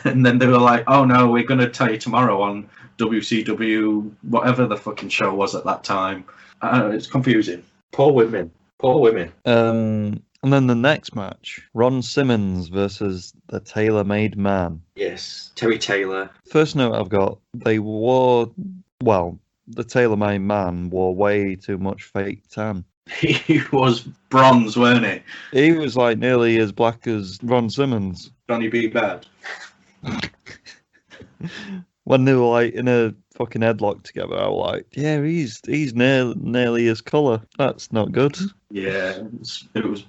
And then they were like, oh, no, we're going to tell you tomorrow on WCW, whatever the fucking show was at that time. It's confusing. Poor women. And then the next match, Ron Simmons versus the Tailor-Made Man. Yes, Terry Taylor. First note I've got, the Tailor-Made Man wore way too much fake tan. He was bronze, weren't he? He was like nearly as black as Ron Simmons. Johnny B. Bad. When they were like in a fucking headlock together, I was like, yeah, he's nearly his colour. That's not good. Yeah, it was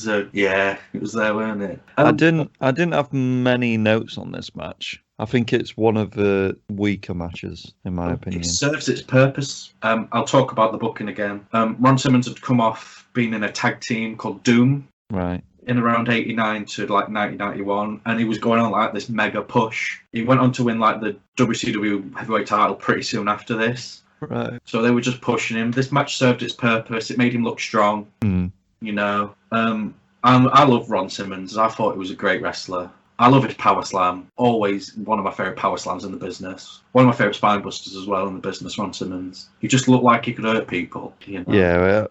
there, weren't it? I didn't have many notes on this match. I think it's one of the weaker matches, in my opinion. It serves its purpose. I'll talk about the booking again. Ron Simmons had come off being in a tag team called Doom. Right. In around 89 to like 1991, and he was going on like this mega push. He went on to win like the WCW heavyweight title pretty soon after this. Right. So they were just pushing him. This match served its purpose. It made him look strong. You know. I love Ron Simmons. I thought he was a great wrestler. I love his power slam. Always one of my favourite power slams in the business. One of my favourite spine busters as well in the business, Ron Simmons. He just looked like he could hurt people. You know? Yeah,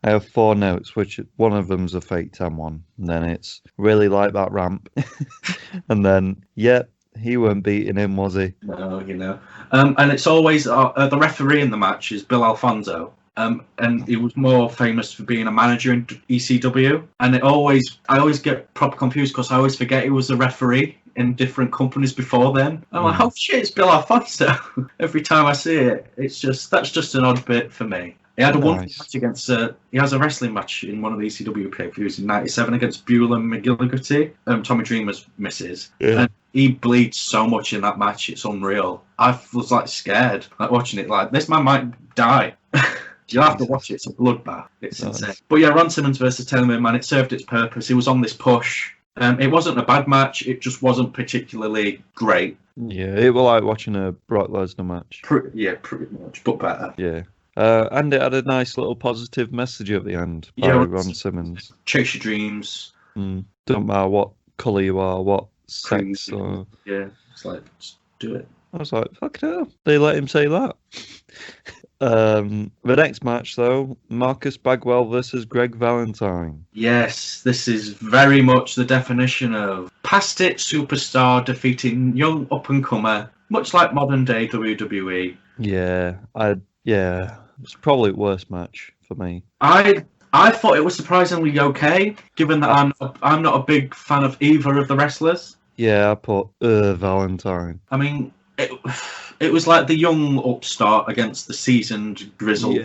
I have 4 notes, which one of them's a fake tan one. And then it's really like that ramp. And then, he weren't beating him, was he? No, you know. And it's always, the referee in the match is Bill Alfonso. And he was more famous for being a manager in ECW. And I always get proper confused because I always forget he was a referee in different companies before then. I'm like, oh shit, it's Bill Alfonso. Every time I see it, that's just an odd bit for me. He had a wonderful Nice. match against. He has a wrestling match in one of the ECW pay-per-views in '97 against Beulah McGillicuddy, Tommy Dreamer's missus. Yeah. And he bleeds so much in that match; it's unreal. I was like scared, like watching it. Like this man might die. You'll have to watch it. It's a bloodbath. It's Nice. insane. But yeah, Ron Simmons versus Taylor Man, it served its purpose. He was on this push. It wasn't a bad match. It just wasn't particularly great. Yeah, it was like watching a Brock Lesnar match. Pretty much, but better. Yeah. And it had a nice little positive message at the end by Yeah, Ron Simmons. Chase your dreams. Don't matter what colour you are, what sex, Creed. or... Yeah, it's like, just do it. I was like, fuck hell. They let him say that. The next match, though, Marcus Bagwell versus Greg Valentine. Yes, this is very much the definition of past it superstar defeating young up-and-comer, much like modern-day WWE. Yeah, it's probably the worst match for me. I thought it was surprisingly okay, given that I'm not a big fan of either of the wrestlers. Yeah, I put Valentine. I mean, it was like the young upstart against the seasoned grizzled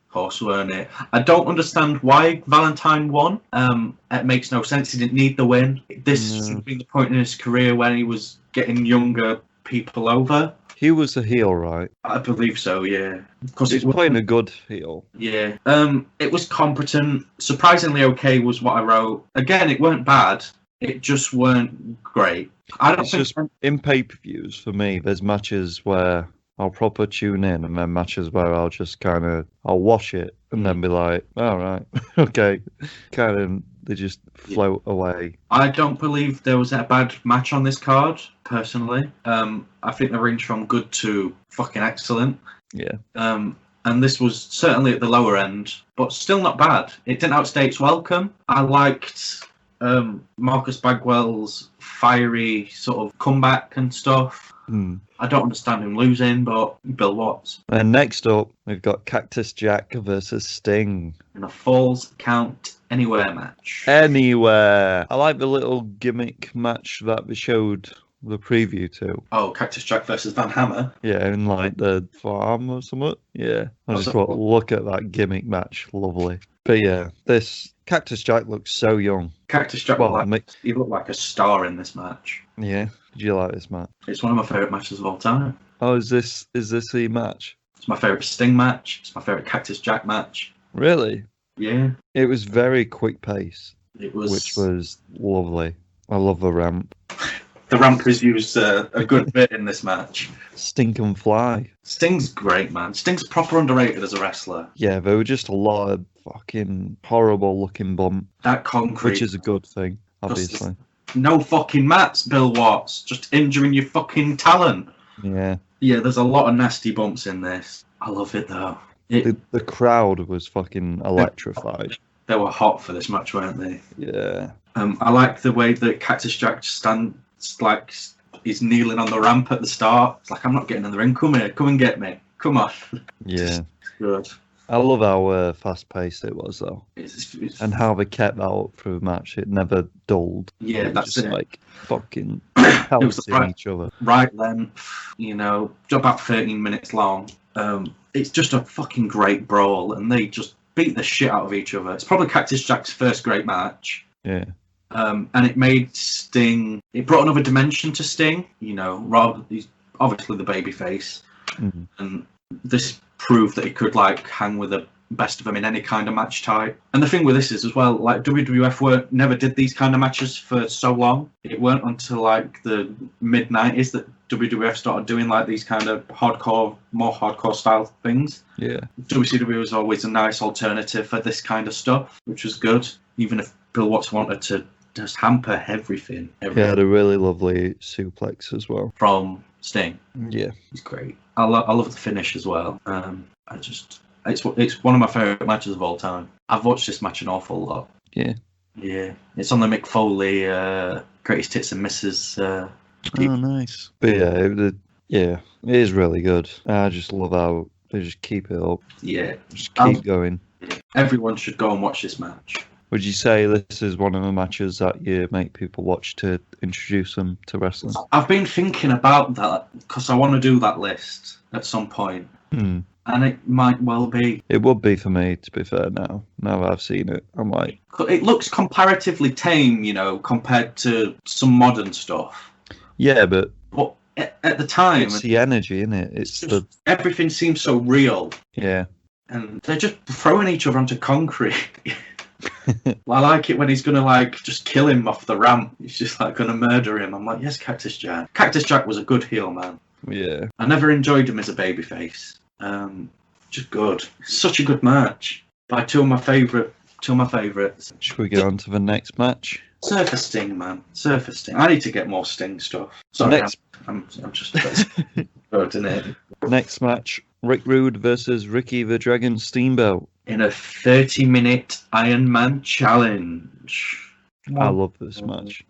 horse, weren't it? I don't understand why Valentine won. It makes no sense. He didn't need the win. This should have been the point in his career when he was getting younger people over. He was a heel, right? I believe so, yeah. Because He's playing a good heel. Yeah. It was competent. Surprisingly okay was what I wrote. Again, it weren't bad. It just weren't great. It's just in pay-per-views for me. There's matches where I'll proper tune in, and then matches where I'll just I'll watch it and then be like, all right, okay, they just float away. I don't believe there was a bad match on this card, personally. I think they range from good to fucking excellent. Yeah. And this was certainly at the lower end, but still not bad. It didn't outstay its welcome. I liked Marcus Bagwell's fiery sort of comeback and stuff. I don't understand him losing, but Bill Watts. And next up, we've got Cactus Jack versus Sting. In a Falls Count Anywhere match. Anywhere. I like the little gimmick match that we showed the preview to. Oh, Cactus Jack versus Van Hammer. Yeah, in like the farm or something. Yeah. I just thought, look at that gimmick match. Lovely. But yeah, this Cactus Jack looks so young. Cactus Jack he looked like a star in this match. Yeah. Did you like this match? It's one of my favourite matches of all time. Oh, is this the match? It's my favourite Sting match. It's my favourite Cactus Jack match. Really? Yeah. It was very quick pace. It was, which was lovely. I love the ramp. The ramp was used a good bit in this match. Sting can fly. Sting's great, man. Sting's proper underrated as a wrestler. Yeah, there were just a lot of fucking horrible looking bump. That concrete. Which is a good thing, obviously. No fucking mats, Bill Watts. Just injuring your fucking talent. Yeah. Yeah, there's a lot of nasty bumps in this. I love it, though. The crowd was fucking electrified. They were hot for this match, weren't they? Yeah. I like the way that Cactus Jack stands, like, he's kneeling on the ramp at the start. It's like, I'm not getting in the ring. Come here. Come and get me. Come on. Yeah. It's good. I love how fast-paced it was, though. It's and how they kept that up through the match. It never dulled. Yeah, that's just, it. Like, fucking It was pelting each other. Right length, about 13 minutes long. It's just a fucking great brawl, and they just beat the shit out of each other. It's probably Cactus Jack's first great match. Yeah. And it made Sting... It brought another dimension to Sting. Rob, he's obviously the babyface. Mm-hmm. And this proved that he could, like, hang with the best of them in any kind of match type. And the thing with this is, as well, like, WWF never did these kind of matches for so long. It weren't until, like, the mid-90s that WWF started doing, like, these kind of more hardcore style things. Yeah. WCW was always a nice alternative for this kind of stuff, which was good, even if Bill Watts wanted to just hamper everything. He had a really lovely suplex as well. From Sting. Yeah. He's great. I love the finish as well. It's one of my favourite matches of all time. I've watched this match an awful lot. Yeah. Yeah. It's on the Mick Foley Greatest Hits and Misses. Oh, nice. But yeah, it is really good. I just love how they just keep it up. Yeah. Just keep going. Everyone should go and watch this match. Would you say this is one of the matches that you make people watch to introduce them to wrestling? I've been thinking about that because I want to do that list at some point. And it might well be. It would be for me, to be fair. Now that I've seen it, I'm like, It looks comparatively tame, compared to some modern stuff. yeah, but At the time, it's the energy, isn't it? It's just, everything seems so real. Yeah. And they're just throwing each other onto concrete. I like it when he's gonna just kill him off the ramp. He's just gonna murder him. I'm like, yes, Cactus Jack. Cactus Jack was a good heel, man. Yeah. I never enjoyed him as a babyface. Just good. Such a good match by two of my favourites. Should we get on to the next match? Surfer Sting, man. Surfer Sting. I need to get more Sting stuff. Sorry, I'm just good, isn't it? Next match, Rick Rude versus Ricky the Dragon Steamboat. In a 30-minute Iron Man challenge. I love this match.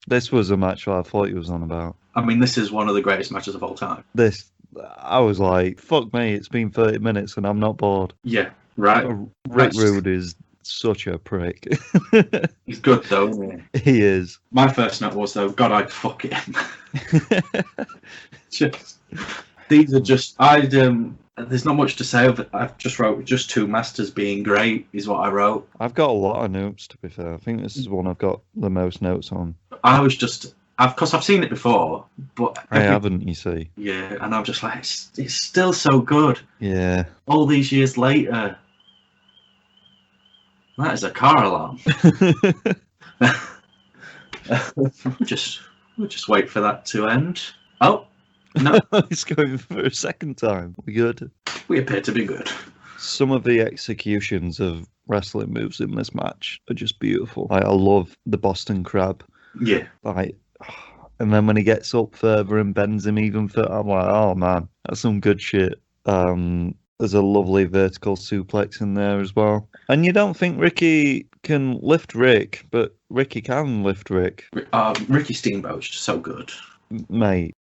This was a match I thought he was on about. I mean, this is one of the greatest matches of all time. I was like, fuck me, it's been 30 minutes and I'm not bored. Yeah, right. Rick Rude is such a prick. He's good, though, isn't he? He is. My first note was, though, God, I'd fuck him. These are just... there's not much to say of it. I've just wrote just two masters being great is what I wrote. I've got a lot of notes, to be fair. I think this is one I've got the most notes on. I was just... Because I've seen it before, but... I haven't, you see. Yeah, and I'm just like, it's still so good. Yeah. All these years later. That is a car alarm. We'll just wait for that to end. Oh, no. He's going for a second time. We good? We appear to be good. Some of the executions of wrestling moves in this match are just beautiful. I love the Boston Crab. Yeah. And then when he gets up further and bends him even further, I'm like, oh man, that's some good shit. There's a lovely vertical suplex in there as well. And you don't think Ricky can lift Rick, but Ricky can lift Rick. Ricky Steamboat's just so good. Mate.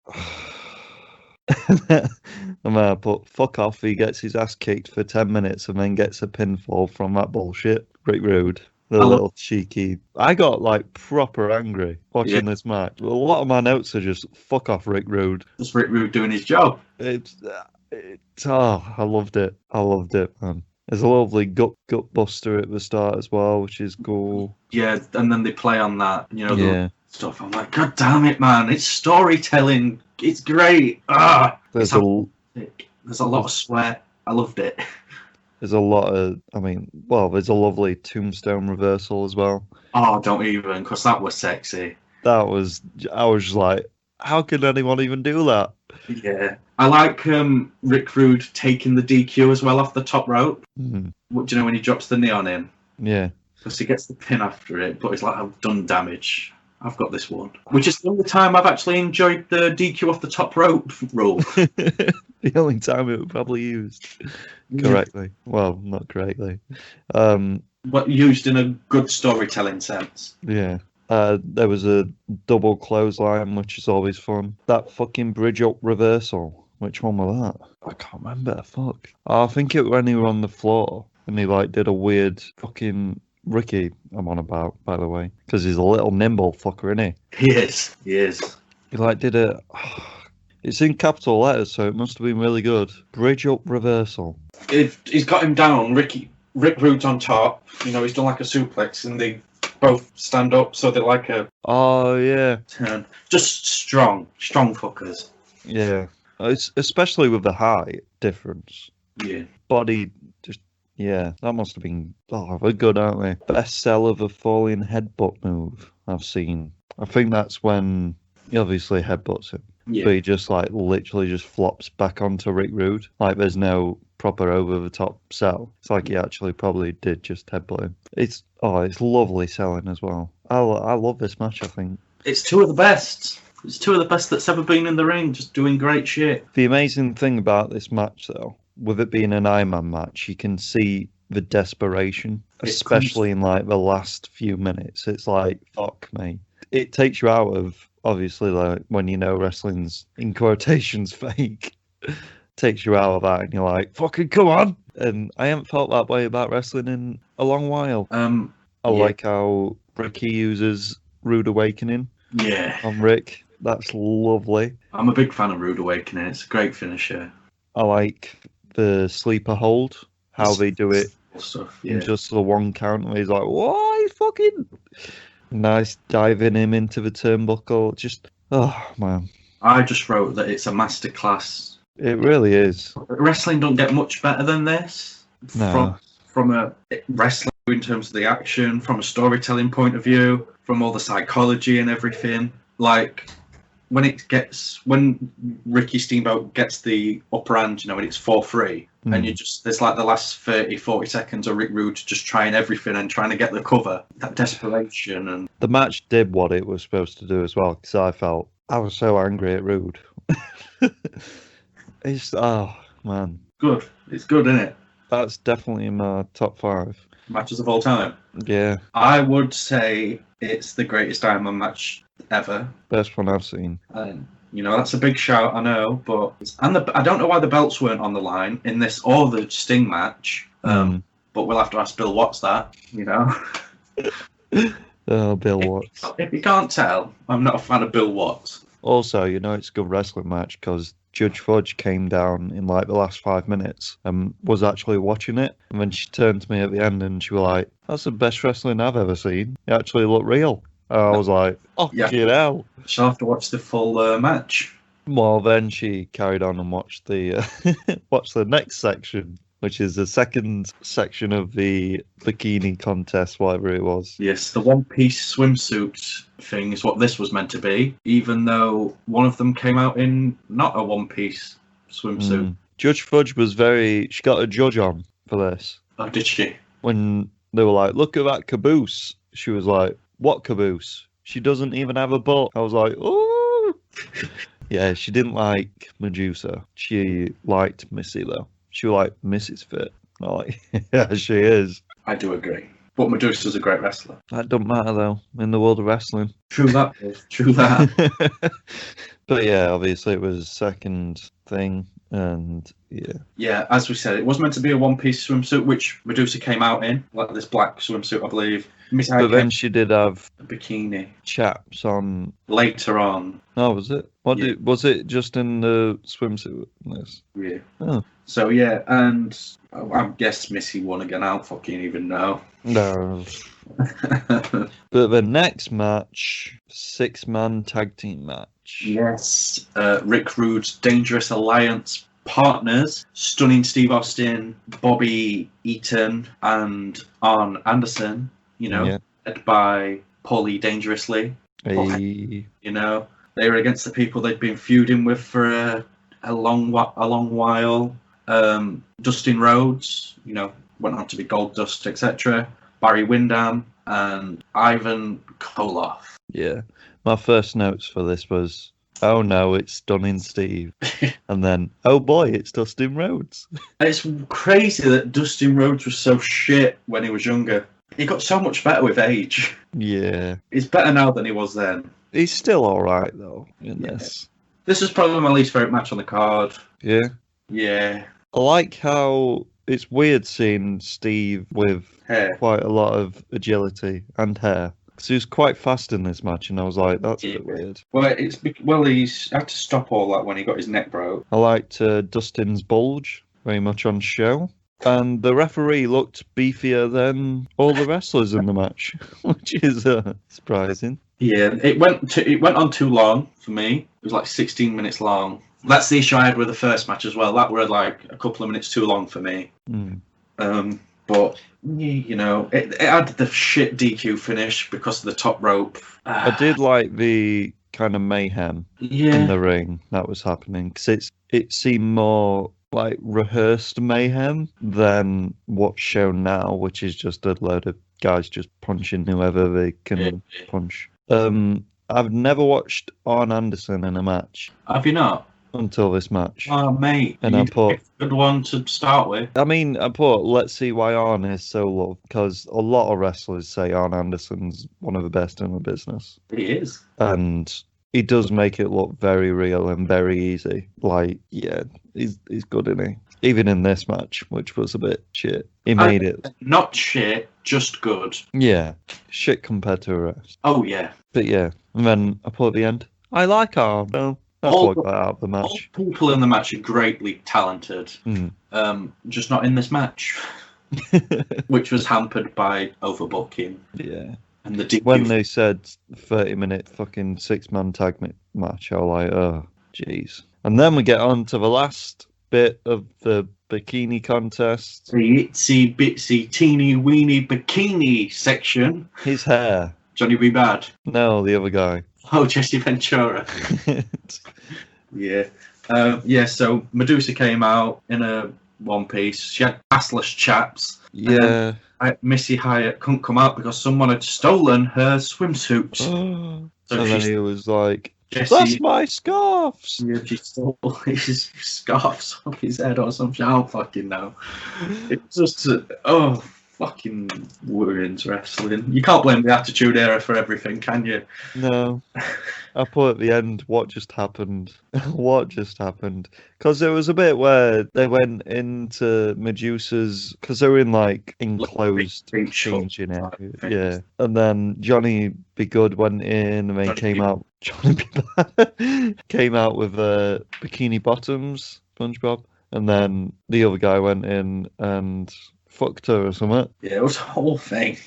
And then I put, fuck off, he gets his ass kicked for 10 minutes and then gets a pinfall from that bullshit. Rick Rude. The little cheeky. I got proper angry watching this match. A lot of my notes are just fuck off, Rick Rude. Just Rick Rude doing his job. I loved it. I loved it, man. There's a lovely gut buster at the start as well, which is cool. Yeah, and then they play on that, the stuff. I'm like, God damn it, man! It's storytelling. It's great. There's a lot of sweat. I loved it. There's a lot of, there's a lovely tombstone reversal as well. Oh, don't even, because that was sexy. I was just like, how can anyone even do that? Yeah. I like Rick Rude taking the DQ as well off the top rope. Mm. Do you know when he drops the knee on him? Yeah. Because he gets the pin after it, but it's like, I've done damage. I've got this one. Which is the only time I've actually enjoyed the DQ off the top rope rule. The only time it was probably used correctly. Well, not correctly. But used in a good storytelling sense. Yeah. There was a double clothesline, which is always fun. That fucking bridge up reversal. Which one was that? I can't remember. Fuck. I think it was when he was on the floor and he did a weird fucking Ricky. I'm on about, by the way, because he's a little nimble fucker, isn't he? He is. He did a. It's in capital letters, so it must have been really good. Bridge up reversal. He's got him down. Rick Rude's on top. He's done like a suplex, and they both stand up, so they're like a. Oh yeah. Turn. Just strong fuckers. Yeah, it's especially with the height difference. Yeah. Body just. Yeah, that must have been. Oh, they're good, aren't they? Best sell of a falling headbutt move I've seen. I think that's when he obviously headbutts him. Yeah. But he just literally just flops back onto Rick Rude. There's no proper over the top sell. It's like he actually probably did just headbutt him. It's lovely selling as well. I love this match, I think. It's two of the best. It's two of the best that's ever been in the ring, just doing great shit. The amazing thing about this match, though, with it being an Iron Man match, you can see the desperation, especially in the last few minutes. It's like, fuck me. It takes you out of, obviously, when wrestling's in quotations fake, takes you out of that and you're like, fucking come on. And I haven't felt that way about wrestling in a long while. I like how Ricky uses Rude Awakening on Rick. That's lovely. I'm a big fan of Rude Awakening. It's a great finisher. I like the sleeper hold, how they do it Stuff, in yeah. just the one count, and he's like, why fucking nice diving him into the turnbuckle. Just, oh man. I just wrote that it's a masterclass. It really is. Wrestling don't get much better than this. No. From a wrestling in terms of the action, from a storytelling point of view, from all the psychology and everything. Like when Ricky Steamboat gets the upper hand, when it's 4-3, and there's like the last 30-40 seconds of Rick Rude just trying everything and trying to get the cover. That desperation. And the match did what it was supposed to do as well, because I was so angry at Rude. It's, oh man. Good. It's good, isn't it? That's definitely in my top 5 matches of all time. Yeah. I would say it's the greatest Diamond match ever. Best one I've seen. That's a big shout, I know, but I don't know why the belts weren't on the line in this or the Sting match. But we'll have to ask Bill Watts that. Oh, Bill Watts. If you can't tell, I'm not a fan of Bill Watts. Also, it's a good wrestling match because Judge Fudge came down in like the last 5 minutes and was actually watching it. And then she turned to me at the end and she was like, that's the best wrestling I've ever seen. It actually looked real. I was like, oh, Yeah. hell. She'll have to watch the full match. Well, then she carried on and watched the watched the next section, which is the second section of the bikini contest, whatever it was. Yes, the one-piece swimsuit thing is what this was meant to be, even though one of them came out in not a one-piece swimsuit. Judge Fudge was she got a judge on for this. Oh, did she? When they were like, look at that caboose, she was like, what caboose? She doesn't even have a butt. I was like, oh. Yeah, she didn't like Medusa. She liked Missy, though. She was like, Missy's fit. I'm like, yeah, she is. I do agree. But Medusa's a great wrestler. That don't matter, though, in the world of wrestling. True that, Dave. True that. But yeah, obviously it was a second thing, and yeah. Yeah, as we said, it was meant to be a one-piece swimsuit, which Medusa came out in, like this black swimsuit, I believe. But then she did have a bikini chaps on later on. Oh, was it? Was it just in the swimsuit? This? Yeah. Oh. So yeah, and I guess Missy won again. I don't fucking even know. No. But the next match, 6-man tag team match. Yes. Rick Rude's Dangerous Alliance partners, Stunning Steve Austin, Bobby Eaton, and Arn Anderson. Led by Paulie Dangerously. Hey. They were against the people they'd been feuding with for a long while. Dustin Rhodes, went on to be Goldust, etc. Barry Windham and Ivan Koloff. Yeah. My first notes for this was, oh no, it's Stunning Steve. And then, oh boy, it's Dustin Rhodes. It's crazy that Dustin Rhodes was so shit when he was younger. He got so much better with age. Yeah. He's better now than he was then. He's still alright, though, in this. This is probably my least favourite match on the card. Yeah? Yeah. I like how it's weird seeing Steve with hair. Quite a lot of agility and hair. Because he was quite fast in this match, and I was like, that's a bit weird. Well, he's had to stop all that when he got his neck broke. I liked Dustin's bulge very much on show. And the referee looked beefier than all the wrestlers in the match, which is surprising. Yeah, it went on too long for me. It was like 16 minutes long. That's the issue I had with the first match as well. That were like a couple of minutes too long for me. But it had the shit DQ finish because of the top rope. I did like the kind of mayhem in the ring that was happening, because it seemed more like rehearsed mayhem than what's shown now, which is just a load of guys just punching whoever they can punch. I've never watched Arn Anderson in a match. Have you not? Until this match. Oh, mate. And I put a good one to start with. I mean, I put, let's see why Arn is so loved, because a lot of wrestlers say Arn Anderson's one of the best in the business. He is. And he does make it look very real and very easy. Like, yeah, he's good, isn't he? Even in this match, which was a bit shit. He made it. Not shit, just good. Yeah, shit compared to the rest. Oh, yeah. But yeah, and then I put at the end, I like Arn. No, That's All what got out of the all match. people in the match are greatly talented, just not in this match, which was hampered by overbooking Yeah. and the deep. When they said 30-minute fucking 6-man tag match, I was like, oh, jeez. And then we get on to the last bit of the bikini contest. The itsy bitsy teeny weeny bikini section. His hair. Johnny B. Bad. No, the other guy. Oh, Jesse Ventura. Yeah. So Medusa came out in a one piece. She had assless chaps. Yeah. Missy Hyatt couldn't come out because someone had stolen her swimsuit. So then he was like, Jesse, that's my scarves. Yeah, she stole his scarves off his head or something. I don't fucking know. It's just, fucking women's wrestling. You can't blame the Attitude Era for everything, can you? No. I put at the end, what just happened? What just happened? Because there was a bit where they went into Medusa's, because they were in like enclosed changing area. Yeah. And then Johnny Be Good went in and then came out. Johnny Be Bad came out with bikini bottoms, SpongeBob. And then the other guy went in and fucked her or something. Yeah, it was a whole thing.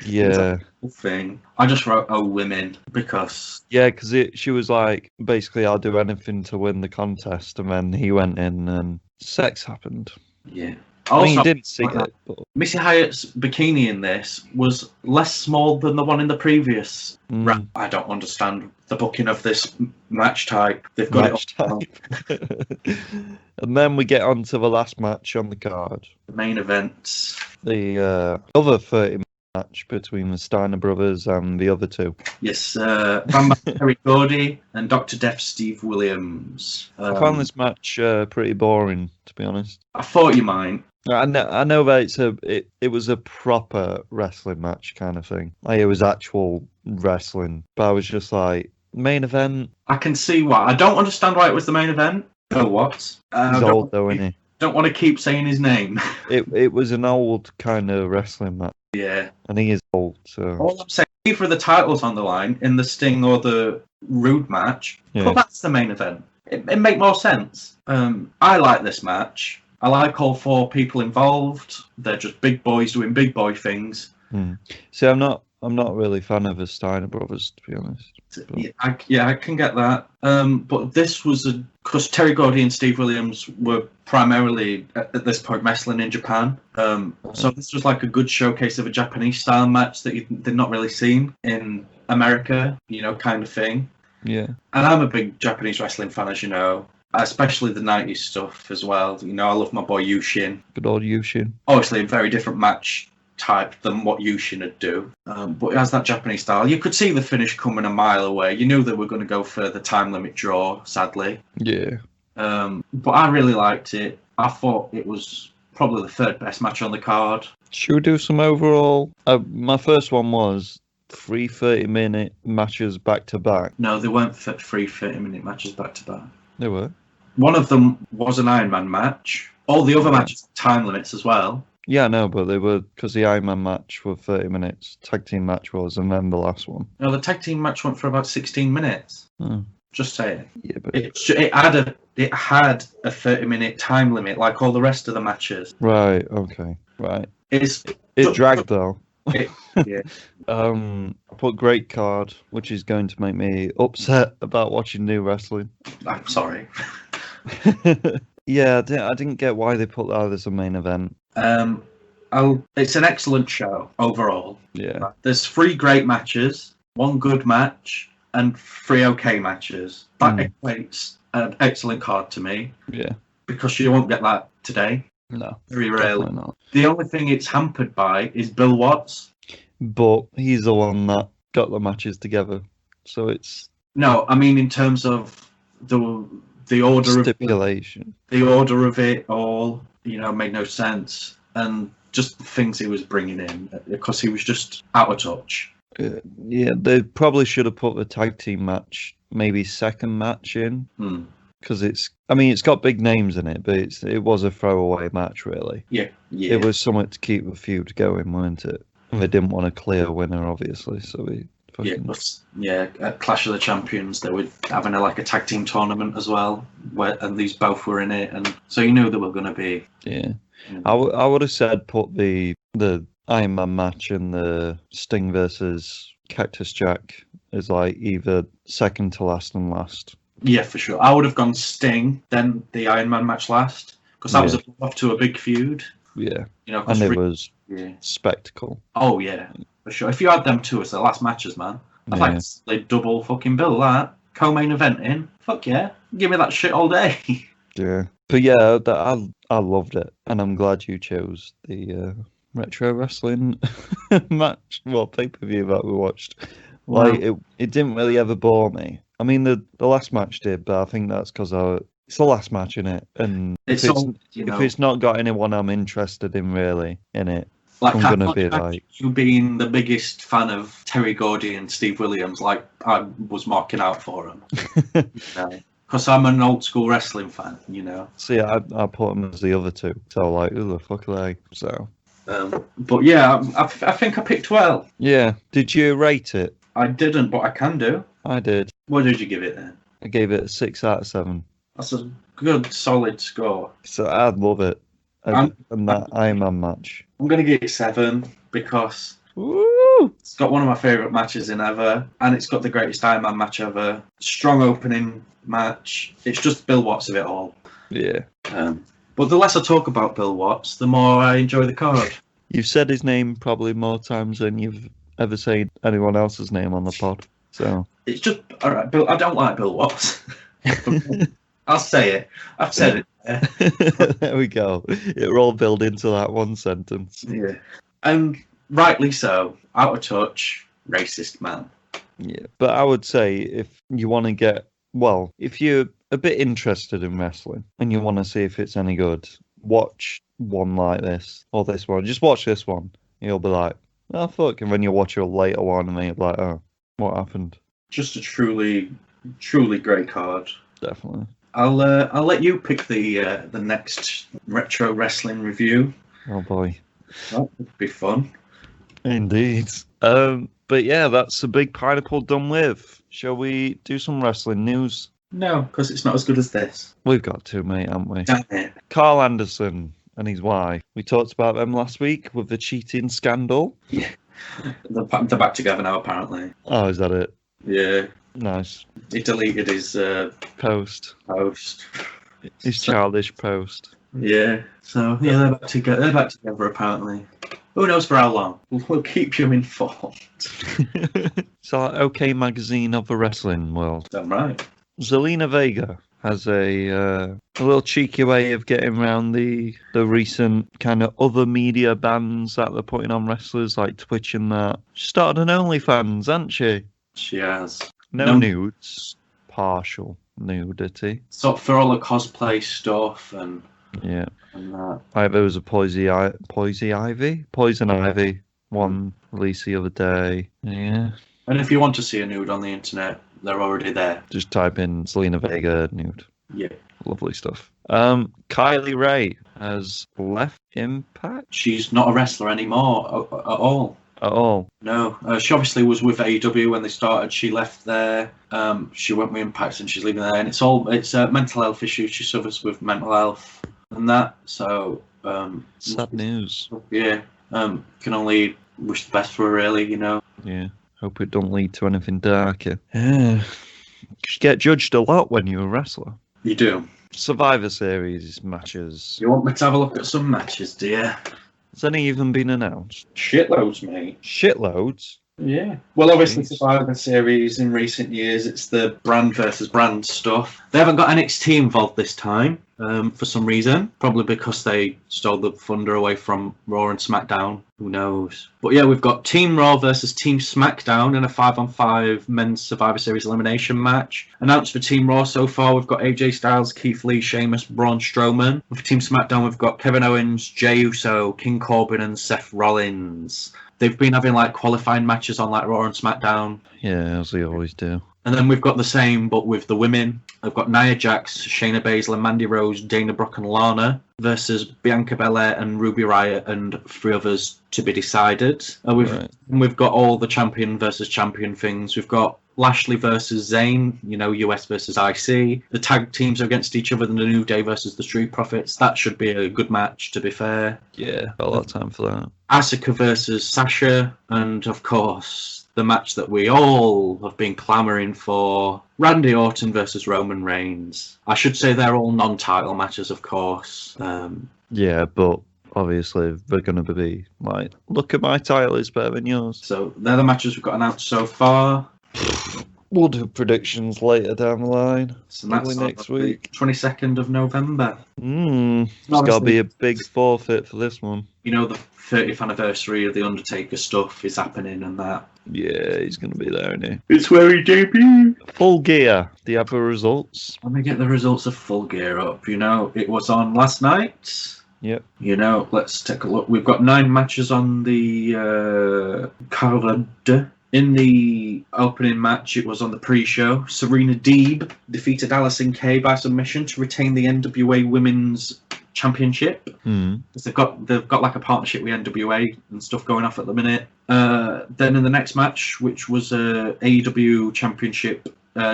Yeah. Thing. I just wrote women because she was like, basically, I'll do anything to win the contest, and then he went in and sex happened. Yeah. I mean, you didn't see it, but Missy Hyatt's bikini in this was less small than the one in the previous round. I don't understand the booking of this match type. They've got match it all type. And then we get on to the last match on the card. The main event. The other 30 match between the Steiner brothers and the other two. Yes, Bam Bam Terry Gordy and Dr. Death Steve Williams. I found this match pretty boring, to be honest. I thought you might. I know that it was a proper wrestling match kind of thing. Like, it was actual wrestling, but I was just like, main event. I can see why. I don't understand why it was the main event. Bill Watts. He's old though, isn't he? Don't want to keep saying his name. It was an old kind of wrestling match. Yeah. And he is old, so... All I'm saying, either the titles on the line in the Sting or the Rude match, but that's the main event. It make more sense. I like this match. I like all four people involved. They're just big boys doing big boy things. See, I'm not really a fan of the Steiner brothers, to be honest. But... I can get that. But this was because Terry Gordy and Steve Williams were primarily at this point wrestling in Japan. So this was like a good showcase of a Japanese style match that they'd not really seen in America, kind of thing. Yeah. And I'm a big Japanese wrestling fan, as you know. Especially the 90s stuff as well. I love my boy Yushin. Good old Yushin. Obviously, a very different match type than what Yushin would do. But it has that Japanese style. You could see the finish coming a mile away. You knew they were going to go for the time limit draw, sadly. Yeah. But I really liked it. I thought it was probably the third best match on the card. Should we do some overall? My first one was 3 30-minute matches back to back. No, they weren't 3 30-minute matches back to back. They were. One of them was an Iron Man match. All the other matches had time limits as well. Yeah, no, but they were, because the Iron Man match were 30 minutes, tag team match was, and then the last one. No, the tag team match went for about 16 minutes. Just saying. Yeah, but it had a 30-minute time limit, like all the rest of the matches. Right. Okay. Right. It dragged though. Yeah. I put great card, which is going to make me upset about watching new wrestling. I'm sorry. Yeah, I didn't get why they put that as a main event. It's an excellent show overall. Yeah. There's 3 great matches, 1 good match, and 3 okay matches. That equates an excellent card to me. Yeah. Because you won't get that today. No. Very rarely. Not. The only thing it's hampered by is Bill Watts. But he's the one that got the matches together. So it's... No, I mean in terms of the order stipulation. The order of it all, made no sense. And just the things he was bringing in, because he was just out of touch. Yeah, they probably should have put the tag team match, maybe second match in. Because it's got big names in it, but it was a throwaway match, really. Yeah. It was something to keep the feud going, weren't it? And they didn't want a clear winner, obviously, so we At Clash of the Champions, they were having a tag team tournament as well, and these both were in it, and so you knew they were going to be. Yeah, I would have said put the Iron Man match and the Sting versus Cactus Jack as like either second to last and last. Yeah, for sure. I would have gone Sting, then the Iron Man match last, because that was off to a big feud. Yeah, and it was spectacle. Oh yeah, for sure. If you had them two as the last matches, man, I'd like to play double fucking bill that co-main eventing. Fuck yeah, give me that shit all day. Yeah, but yeah, I loved it, and I'm glad you chose the retro wrestling match. Well, pay-per-view that we watched. Like it didn't really ever bore me. I mean, the last match did, but I think that's because it's the last match in it, and if it's not got anyone I'm interested in really in it, I'm gonna be like you being the biggest fan of Terry Gordy and Steve Williams, like I was marking out for them, because I'm an old school wrestling fan, See, I put them as the other two, so like, who the fuck are they? So, but yeah, I think I picked well. Yeah, did you rate it? I didn't, but I can do. I did. What did you give it then? I gave it a 6 out of 7. That's a good, solid score. So I'd love it. And that Iron Man match. I'm going to give it 7 because it's got one of my favourite matches in ever, and it's got the greatest Iron Man match ever. Strong opening match. It's just Bill Watts of it all. Yeah. But the less I talk about Bill Watts, the more I enjoy the card. You've said his name probably more times than you've ever said anyone else's name on the pod. So it's just all right. Bill, I don't like Bill Watts. I'll say it. I've said it. There we go. It all built into that one sentence. Yeah, and rightly so. Out of touch, racist man. Yeah, but I would say if you want to if you're a bit interested in wrestling and you want to see if it's any good, watch one like this or this one. Just watch this one. You'll be like, oh fuck, and then you'll watch a later one and then you'll be like, oh, what happened? Just a truly, truly great card. Definitely. I'll let you pick the next retro wrestling review. Oh boy, that would be fun. Indeed. But yeah, that's a big pineapple done with. Shall we do some wrestling news? No, because it's not as good as this. We've got to, mate, haven't we? Damn it. Carl Anderson and his wife. We talked about them last week with the cheating scandal. Yeah. They're back together now, apparently. Oh, is that it? Yeah. Nice. He deleted his post. His childish post. Yeah. So yeah, they're back together. They're back together apparently. Who knows for how long? We'll keep you informed. So, OK magazine of the wrestling world. Damn right. Zelina Vega has a little cheeky way of getting around the recent kind of other media bans that they're putting on wrestlers like Twitch and that. She started an OnlyFans, hasn't she? She has. No nudes. Partial nudity. So for all the cosplay stuff and yeah. And that. There was a Poison Ivy one release the other day. Yeah. And if you want to see a nude on the internet, they're already there. Just type in Zelina Vega nude. Yeah. Lovely stuff. Kylie Ray has left Impact. She's not a wrestler anymore at all. At all? No. She obviously was with AEW when they started. She left there. She went with Impact and she's leaving there. And it's mental health issues. She suffers with mental health and that. So sad news. Yeah. Can only wish the best for her, really. Yeah. Hope it don't lead to anything darker. Yeah. You get judged a lot when you're a wrestler. You do. Survivor Series matches. You want me to have a look at some matches, do you? Has any even been announced? Shitloads, mate. Shitloads? Yeah. Well, obviously, Survivor Series in recent years, it's the brand versus brand stuff. They haven't got NXT involved this time for some reason. Probably because they stole the thunder away from Raw and SmackDown. Who knows? But yeah, we've got Team Raw versus Team SmackDown in a 5-on-5 men's Survivor Series elimination match. Announced for Team Raw so far, we've got AJ Styles, Keith Lee, Sheamus, Braun Strowman. For Team SmackDown, we've got Kevin Owens, Jey Uso, King Corbin, and Seth Rollins. They've been having qualifying matches on Raw and SmackDown. Yeah, as they always do. And then we've got the same, but with the women. I've got Nia Jax, Shayna Baszler, Mandy Rose, Dana Brooke, and Lana versus Bianca Belair and Ruby Riott and 3 others to be decided. We've got all the champion versus champion things. We've got Lashley versus Zayn, US versus IC. The tag teams are against each other, the New Day versus the Street Profits. That should be a good match, to be fair. Yeah, got a lot of time for that. Asuka versus Sasha, and of course, the match that we all have been clamouring for, Randy Orton versus Roman Reigns. I should say they're all non-title matches, of course. Yeah, but obviously they're going to be like, look at my title, it's better than yours. So they're the matches we've got announced so far. We'll do predictions later down the line. So that's probably next week. 22nd of November. It's got to be a big forfeit for this one. The 30th anniversary of The Undertaker stuff is happening and that. Yeah, he's going to be there, isn't he? It's where he debuted. Full Gear. Do you have the results? Let me get the results of Full Gear up. It was on last night. Yep. Let's take a look. We've got 9 matches on the card. In the opening match, it was on the pre-show. Serena Deeb defeated Allysin Kay by submission to retain the NWA Women's Championship. They've got like a partnership with NWA and stuff going off at the minute. Then in the next match, which was a AEW Championship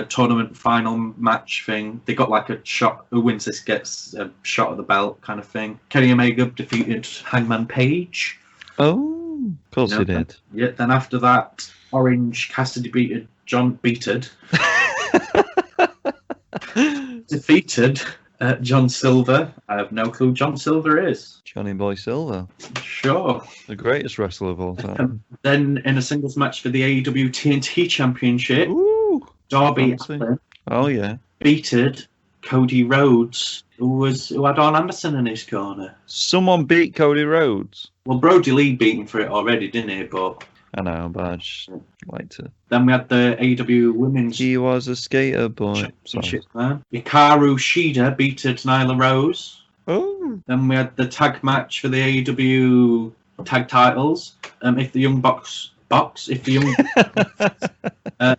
tournament final match thing, they got like a shot. Who wins this gets a shot at the belt kind of thing. Kenny Omega defeated Hangman Page. Oh, of course he did. Yeah. Then after that, Orange Cassidy defeated John Silver. I have no clue who John Silver is. Johnny Boy Silver. Sure. The greatest wrestler of all time. Then in a singles match for the AEW TNT Championship, Ooh, Darby fancy. Allin Oh, yeah. defeated Cody Rhodes, who had Arn Anderson in his corner. Someone beat Cody Rhodes. Well, Brody Lee beat him for it already, didn't he? But I know, but I just like to. then we had the AEW Women's He was a skater boy. Sorry. Championship man. Hikaru Shida beated Nyla Rose. Oh. Then we had the tag match for the AEW tag titles. If the Young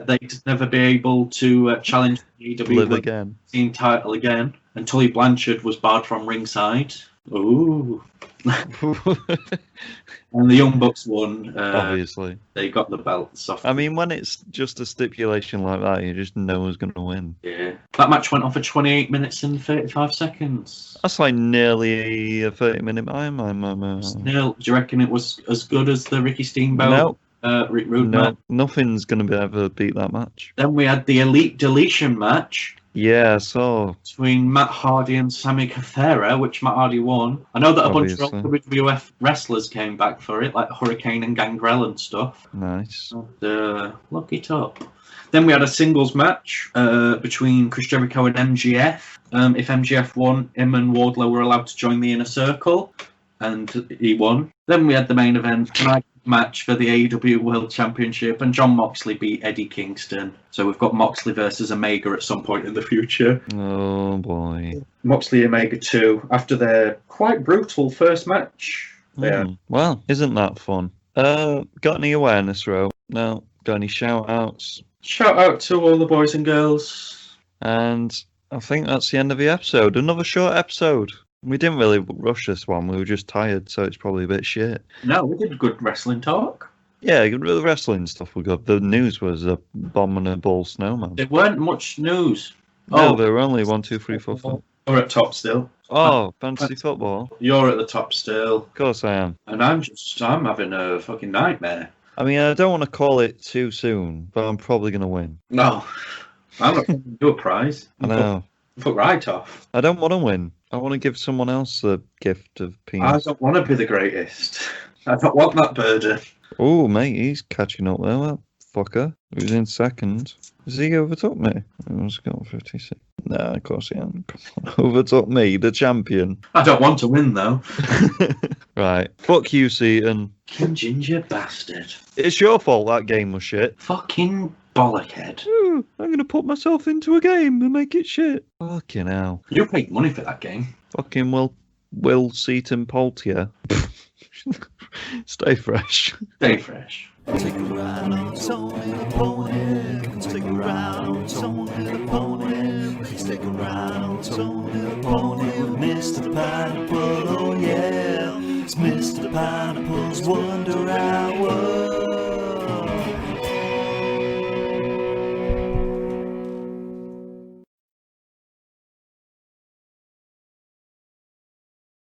they'd never be able to challenge the AEW Live again. team title again. And Tully Blanchard was barred from ringside. Ooh. And the Young Bucks won. Obviously. They got the belts off. I mean, when it's just a stipulation like that, you just know who's going to win. Yeah. That match went on for 28 minutes and 35 seconds. That's like nearly a 30-minute time. Still, do you reckon it was as good as the Ricky Steamboat? Rick Rude match? Nothing's going to be ever beat that match. Then we had the Elite Deletion match. Yeah, so Between Matt Hardy and Sammy Cathera, which Matt Hardy won. I know that a bunch of WWF wrestlers came back for it, like Hurricane and Gangrel and stuff. nice. Look it up. Then we had a singles match between Chris Jericho and MGF. If MGF won, him and Wardlow were allowed to join the Inner Circle, and he won. Then we had the main event match for the AEW World Championship, and Jon Moxley beat Eddie Kingston. So we've got Moxley versus Omega at some point in the future. Oh boy. Moxley Omega 2 after their quite brutal first match. Yeah. Well, isn't that fun? Got any awareness, Ro? No. Got any shout outs? Shout out to all the boys and girls. And I think that's the end of the episode. Another short episode. We didn't really rush this one. We were just tired, so it's probably a bit shit. No, we did good wrestling talk. Yeah, the wrestling stuff we got. The news was a abominable snowman. There weren't much news. No, there were only 1, 2, 3, 4, 5. You're at top still. Oh, fantasy football. You're at the top still. Of course I am. And I'm having a fucking nightmare. I mean, I don't want to call it too soon, but I'm probably going to win. No. I'm not going to do a prize. I know. Put right off. I don't want to win. I want to give someone else the gift of penis. I don't want to be the greatest. I don't want that burden. Oh, mate, he's catching up there. That fucker. Who's in second? Has he overtook me? Who's got 56? No, of course he hasn't. Overtook me, the champion. I don't want to win, though. Right. Fuck you, Seaton. Fucking ginger bastard. It's your fault that game was shit. Fucking bollockhead. Ooh, I'm going to put myself into a game and make it shit. Fucking hell. You paid money for that game. Fucking Will Seaton Poltier. Stay fresh. Stay fresh. Take a ride on Tony the Pony. stick around on Tony the Pony. Please stick around on Tony the Pony with Mr. Pineapple. Oh yeah, it's Mr. Pineapple's Wonder Hour.